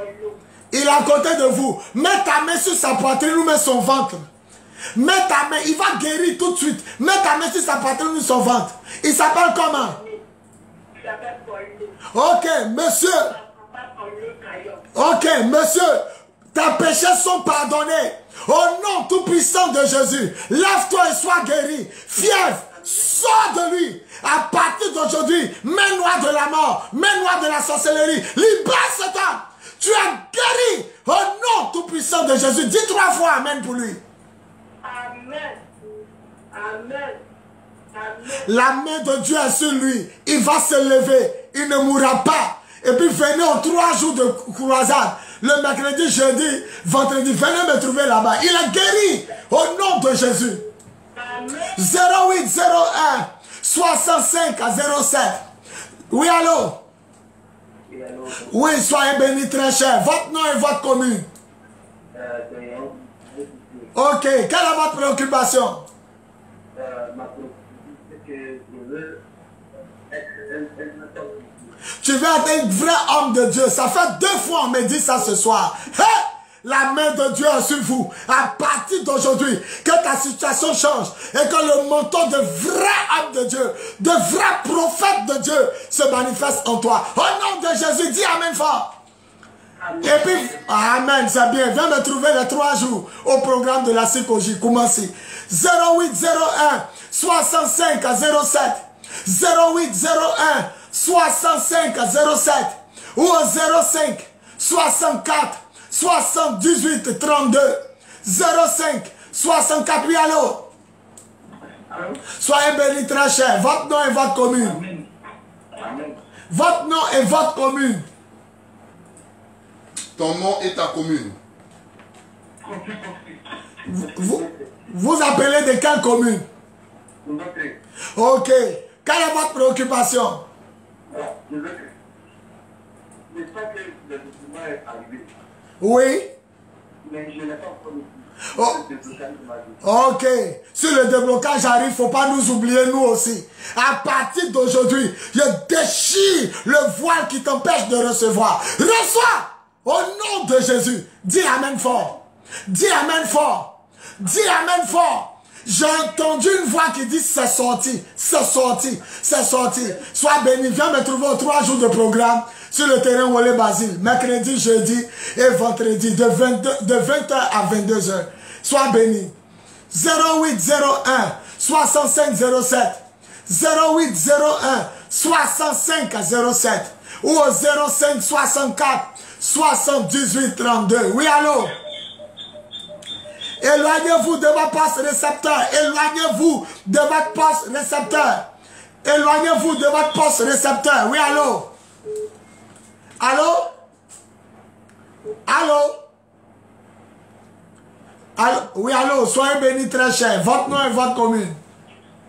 Il est à côté de vous. Mets ta main sur sa poitrine ou mets son ventre. Mets ta main, il va guérir tout de suite. Mets ta main sur sa poitrine ou son ventre. Il s'appelle comment? Il s'appelle Paulo. Ok, monsieur. Ok, monsieur. Tes péchés sont pardonnés. Au nom tout puissant de Jésus. Lève-toi et sois guéri. Fièvre, sors de lui. À partir d'aujourd'hui, main noire de la mort, main noire de la sorcellerie, libère cet homme. Tu es guéri au nom tout puissant de Jésus. Dis 3 fois Amen pour lui. Amen. Amen. Amen. La main de Dieu est sur lui. Il va se lever. Il ne mourra pas. Et puis venez aux 3 jours de croisade. Le mercredi, jeudi, vendredi. Venez me trouver là-bas. Il est guéri au nom de Jésus. Amen. 0801 65 à 07. Oui, allô? Oui, soyez bénis très cher. Votre nom et votre commune. Ok, quelle est votre préoccupation? Ma préoccupation, c'est que je veux être un Tu veux être un vrai homme de Dieu. Ça fait 2 fois on me dit ça ce soir. Hey! La main de Dieu est sur vous. À partir d'aujourd'hui, que ta situation change et que le manteau de vrai homme de Dieu, de vrai prophète de Dieu se manifeste en toi. Au nom de Jésus, dis Amen fort. Amen. Et puis, Amen, c'est bien. Viens me trouver les 3 jours au programme de la CICOJ. Commencez. 0801 65 à 07. 0801 65 à 07. Ou au 05 64 78 32. 05 64. Oui, allô? Allô? Soyez bénis très cher. Votre nom et votre commune. Amen. Amen. Votre nom et votre commune. Ton nom et ta commune. Vous appelez de quelle commune? Ok. Quelle est votre préoccupation? Je sais que le document est arrivé, Oui. mais je n'ai pas encore Oh. le déblocage de ma vie. Ok. Si le déblocage arrive, il ne faut pas nous oublier, nous aussi. À partir d'aujourd'hui, je déchire le voile qui t'empêche de recevoir. Reçois au nom de Jésus. Dis Amen fort. Dis Amen fort. Dis Amen fort. J'ai entendu une voix qui dit c'est sorti, c'est sorti, c'est sorti. Sois béni. Viens me trouver aux 3 jours de programme sur le terrain Wole Basile. Mercredi, jeudi et vendredi de 20h à 22h. Sois béni. 0801 65 07. 0801 65 à 07. Ou au 05 64 78 32. Oui, allô? Éloignez-vous de votre poste récepteur. Éloignez-vous de votre poste récepteur. Éloignez-vous de votre poste récepteur. Oui, allô? Allô? Allô? Allô? Oui, allô? Soyez bénis très cher. Votre nom et votre commune.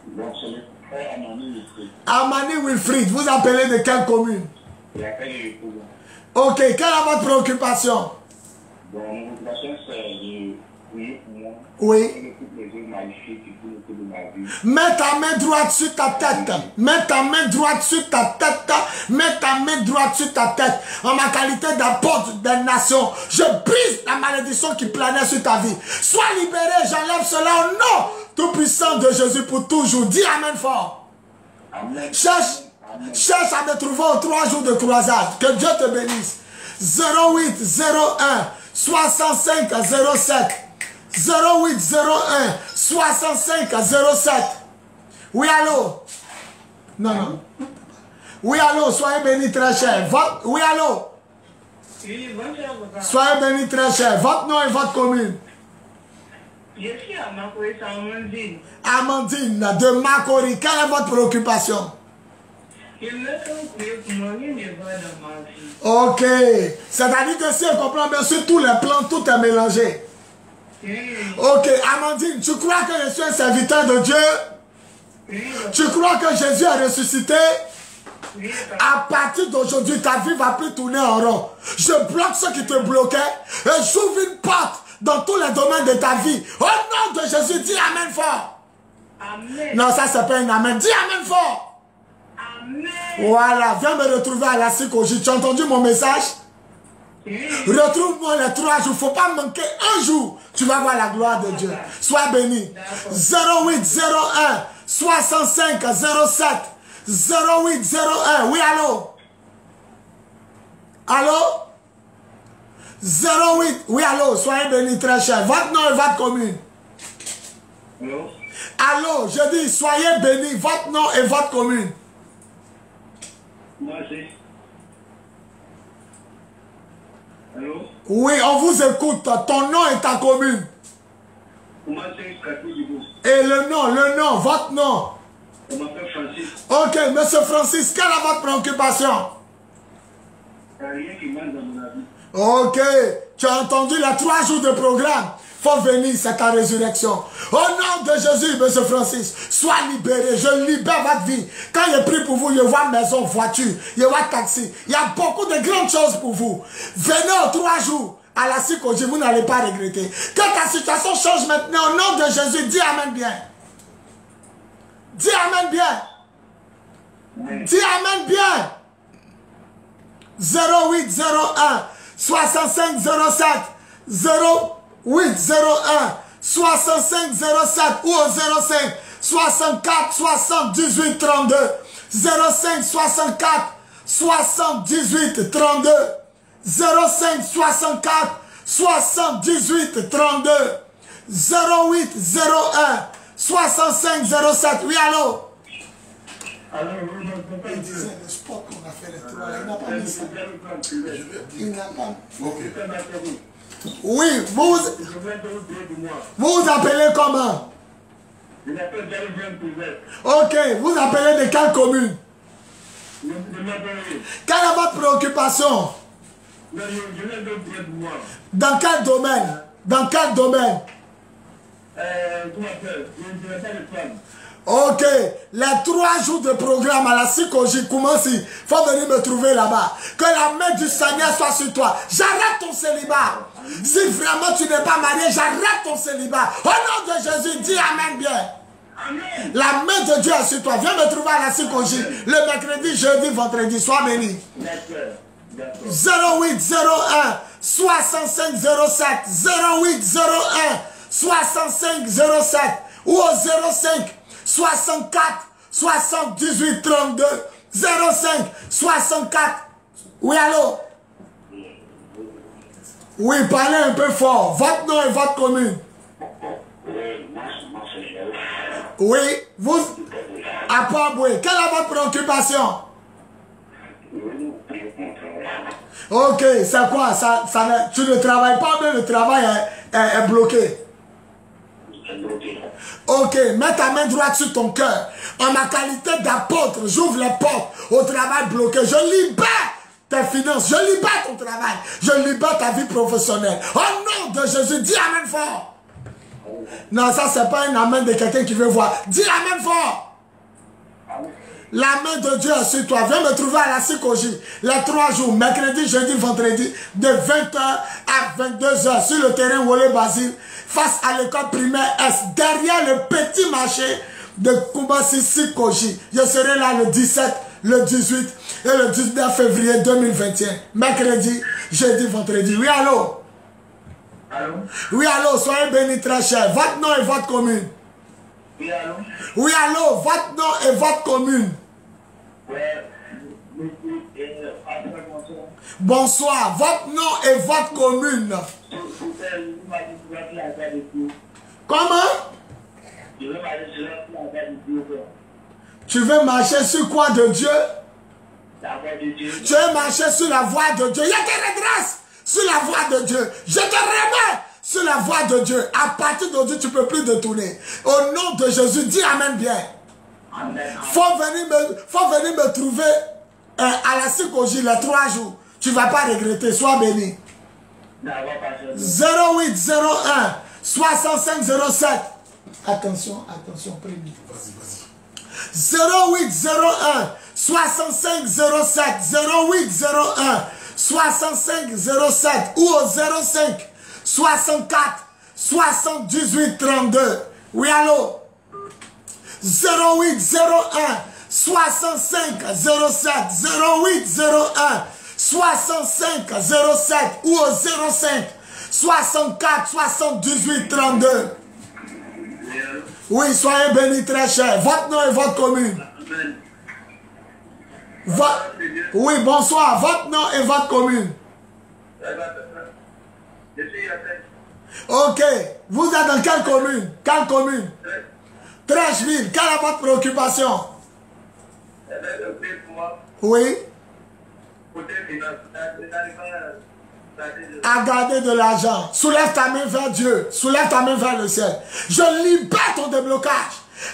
Donc, c'est le frère Amani Wilfried. Amani Wilfried. Vous appelez de quelle commune? Il appelle les cousins. Ok. Quelle est votre préoccupation? Bon, mon préoccupation, c'est de prier pour moi. Oui. Et de toutes les œuvres maléfiques qui font le coup de ma vie. Mets ta main droite sur ta tête. Mets ta main droite sur ta tête. Mets ta main droite sur ta tête. En ma qualité d'apôtre des nations, je brise la malédiction qui planait sur ta vie. Sois libéré, j'enlève cela au nom tout puissant de Jésus pour toujours. Dis Amen fort. Amen. Cherche à me trouver aux 3 jours de croisade. Que Dieu te bénisse. 0801 65 à 07. 0801 65 à 07. Oui, allô? Non, non. Oui, allô? Soyez bénis très cher. Oui, allô? Oui, bonjour, papa. Soyez bénis très cher. Votre nom et votre commune. Je suis à Makori, c'est Amandine. Amandine de Makori. Quelle est votre préoccupation? Je me sens prier pour moi, rien ne va dans ma vie. Ok. C'est-à-dire que si on comprend bien sûr tous les plans, tout est mélangé. Ok, Amandine, tu crois que je suis un serviteur de Dieu? Tu crois que Jésus a ressuscité? À partir d'aujourd'hui, ta vie va plus tourner en rond. Je bloque ce qui te bloquait et j'ouvre une porte dans tous les domaines de ta vie. Au nom de Jésus, dis Amen fort. Amen. Non, ça c'est pas un Amen. Dis Amen fort. Amen. Voilà, viens me retrouver à la Sikoji. Tu as entendu mon message? Retrouve-moi les 3 jours. Il ne faut pas manquer un jour. Tu vas voir la gloire de Dieu. Sois béni. 0801 65 07 0801. Oui, allô? Allô? 08. Oui, allô? Soyez bénis, très cher. Votre nom et votre commune. Allô? Allô? Je dis, soyez bénis. Votre nom et votre commune. Moi, c'est... Allô? Oui, on vous écoute. Ton nom et ta commune. Moi, c'est Katou Dibou. Et le nom, votre nom. On m'appelle Francis. Ok, monsieur Francis, quelle est votre préoccupation? Il n'y a rien qui manque dans mon avis. Ok, tu as entendu les 3 jours de programme. Faut venir, c'est ta résurrection. Au nom de Jésus, monsieur Francis, sois libéré. Je libère votre vie. Quand je prie pour vous, je vois maison, voiture, je vois taxi. Il y a beaucoup de grandes choses pour vous. Venez aux 3 jours à la Sikoji, vous n'allez pas regretter. Que ta situation change maintenant. Au nom de Jésus, dis Amen bien. Dis Amen bien. Dis Amen bien. 0801 65 07 0801 65 07 ou au 05 64 78 32 05 64 78 32 05 64 78 32 0801 65 07. Oui, allô? Alors, Il disait le sport qu'on a fait les 3, il n'a pas mis ça. Il n'a pas. Ok. Oui, vous appelez comment? Je m'appelle Jalibran Privet. Ok, vous appelez de quelle commune? Je m'appelle... Quelle est votre préoccupation? Je viens de près de moi. Dans quel domaine? Dans quel domaine? Comment faire? Je ne dirais pas de femme. Ok, les 3 jours de programme à la Sikoji commencent. Il faut venir me trouver là-bas. Que la main du Seigneur soit sur toi. J'arrête ton célibat. Si vraiment tu n'es pas marié, j'arrête ton célibat. Au nom de Jésus, dis Amen bien. Amen. La main de Dieu est sur toi. Viens me trouver à la Sikoji. Le mercredi, jeudi, vendredi. Sois béni. D'accord. 0801 65 07 0801 65 07 ou au 05 64 78 32 05 64. Oui, allô? Oui, parlez un peu fort. Votre nom et votre commune. Oui, vous... À Port-Boué. Quelle est votre préoccupation? Ok, c'est quoi? Tu ne travailles pas, mais le travail est bloqué. Ok, mets ta main droite sur ton cœur. En ma qualité d'apôtre, j'ouvre les portes au travail bloqué. Je libère tes finances, je libère ton travail, je libère ta vie professionnelle. Au nom de Jésus, dis Amen fort. Non, ça c'est pas un Amen de quelqu'un qui veut voir. Dis Amen fort. La main de Dieu est sur toi. Viens me trouver à la Sikoji les 3 jours, mercredi, jeudi, vendredi, de 20h à 22h sur le terrain Wole Basile, face à l'école primaire S, derrière le petit marché de Kumbasi Sikoji. Je serai là le 17, le 18 et le 19 février 2021. Mercredi, jeudi, vendredi. Oui, allô? Allô? Oui, allô, soyez bénis très cher. Votre nom et votre commune. Oui, allô? Oui, allô, votre nom et votre commune. Bonsoir, votre nom et votre commune. Comment? Tu veux marcher sur quoi de Dieu? Tu veux marcher sur la voie de Dieu. Je te redresse sur la voie de Dieu. Je te remets sur la voie de Dieu. À partir d'aujourd'hui, tu ne peux plus détourner. Au nom de Jésus, dis Amen bien. Faut venir me trouver à la Sikoji les 3 jours. Tu ne vas pas regretter. Sois béni. 0801 6507. Attention, prémis. Vas-y. 0801 6507 0801 6507 ou au 05 64 78 32. Oui, allô? 0801 65 07 0801 65 07 ou au 05 64 78 32. Oui, soyez bénis très cher. Votre nom et votre commune. Oui, bonsoir. Votre nom et votre commune. Ok. Vous êtes dans quelle commune? Quelle commune? Trècheville. Quelle est votre préoccupation? Oui. À garder de l'argent. Soulève ta main vers Dieu. Soulève ta main vers le ciel. Je libère ton déblocage.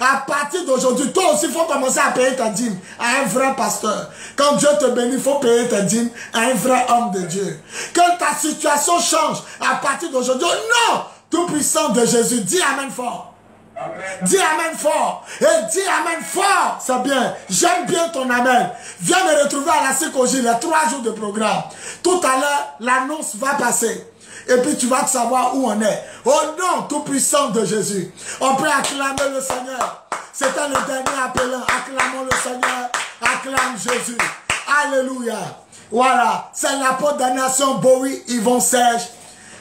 À partir d'aujourd'hui, toi aussi, il faut commencer à payer ta dîme à un vrai pasteur. Quand Dieu te bénit, il faut payer ta dîme à un vrai homme de Dieu. Que ta situation change à partir d'aujourd'hui. Oh non! Tout-puissant de Jésus, dis Amen fort. Amen. Dis Amen fort. Et dis Amen fort. C'est bien. J'aime bien ton Amen. Viens me retrouver à la CICOJ, les 3 jours de programme. Tout à l'heure, l'annonce va passer. Et puis tu vas te savoir où on est. Au nom tout-puissant de Jésus. On peut acclamer le Seigneur. C'était le dernier appelant. Acclamons le Seigneur. Acclame Jésus. Alléluia. Voilà. C'est l'apôtre des nations Bowie Yvon Serge.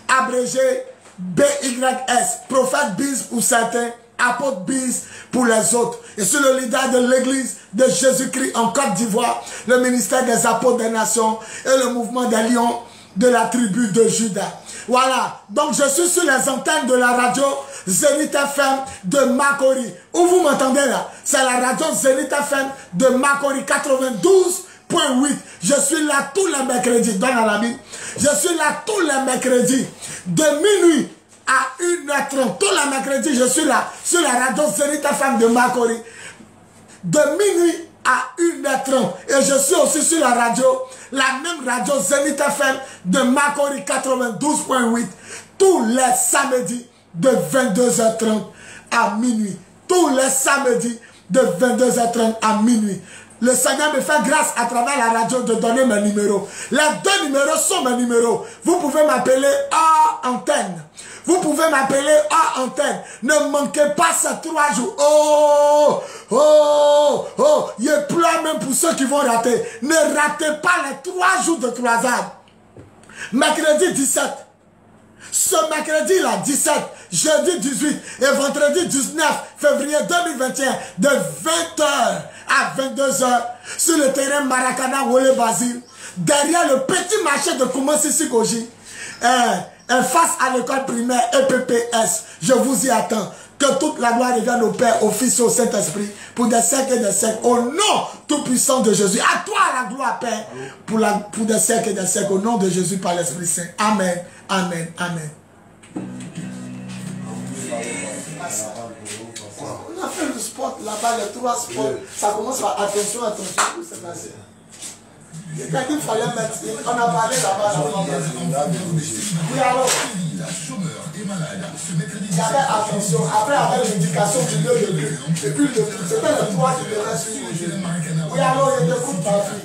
Abrégé BYS. Prophète Biz pour certains. Apôtre Biz pour les autres. Et sur le leader de l'église de Jésus-Christ en Côte d'Ivoire. Le ministère des apôtres des nations. Et le mouvement des lions de la tribu de Juda. Voilà, donc je suis sur les antennes de la radio Zénith FM de Makori. Où vous m'entendez là? C'est la radio Zénith FM de Makori 92.8. Je suis là tous les mercredis. Donne à l'ami. Je suis là tous les mercredis de minuit à 1h30. Tous les mercredis, je suis là sur la radio Zénith FM de Makori de minuit à 1h30. Et je suis aussi sur la radio, la même radio Zénith FM de Makori 92.8 tous les samedis de 22h30 à minuit. Tous les samedis de 22h30 à minuit. Le Seigneur me fait grâce à travers la radio de donner mes numéros. Les 2 numéros sont mes numéros. Vous pouvez m'appeler à antenne. Vous pouvez m'appeler à antenne. Ne manquez pas ces 3 jours. Oh, oh, oh. Il pleure même pour ceux qui vont rater. Ne ratez pas les 3 jours de croisade. Mercredi 17. Ce mercredi-là, 17, jeudi 18 et vendredi 19 février 2021, de 20h à 22h, sur le terrain Maracana Wole Basile, derrière le petit marché de Koumassi Sikoji, face à l'école primaire EPPS. Je vous y attends. Que toute la gloire revienne au Père, au Fils et au Saint-Esprit, pour des siècles et des siècles, au nom tout-puissant de Jésus. À toi la gloire, Père, pour des siècles et des siècles, au nom de Jésus, par l'Esprit Saint. Amen, amen, amen. On a fait le sport là-bas, les 3 sports. Ça commence par attention, attention, où c'est passé. Quand il fallait mettre, on a parlé là-bas. Oui, alors. J'avais attention, après avec l'éducation du lieu de Dieu. Et puis c'était le 3 qui devait suivre. Oui, alors il écoute ma fille.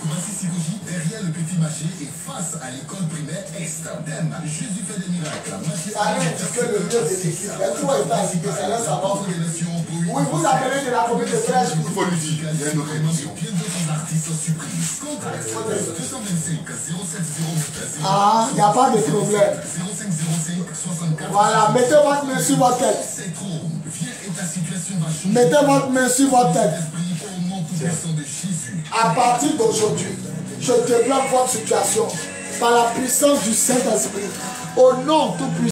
Derrière le petit marché et face à l'école primaire Estardem, Jésus fait des miracles. Ça allait indiquer le lieu de l'église. Les 3 étaient indiqués, ça allait savoir. Oui, vous appelez de la commune de Trèche. Il faut lui dire, il y a une autre émission. Ah, il n'y a pas de problème. Voilà, mettez votre main sur votre tête. Mettez votre main sur votre tête. À partir d'aujourd'hui, je débloque votre situation par la puissance du Saint-Esprit. Au nom tout puissant.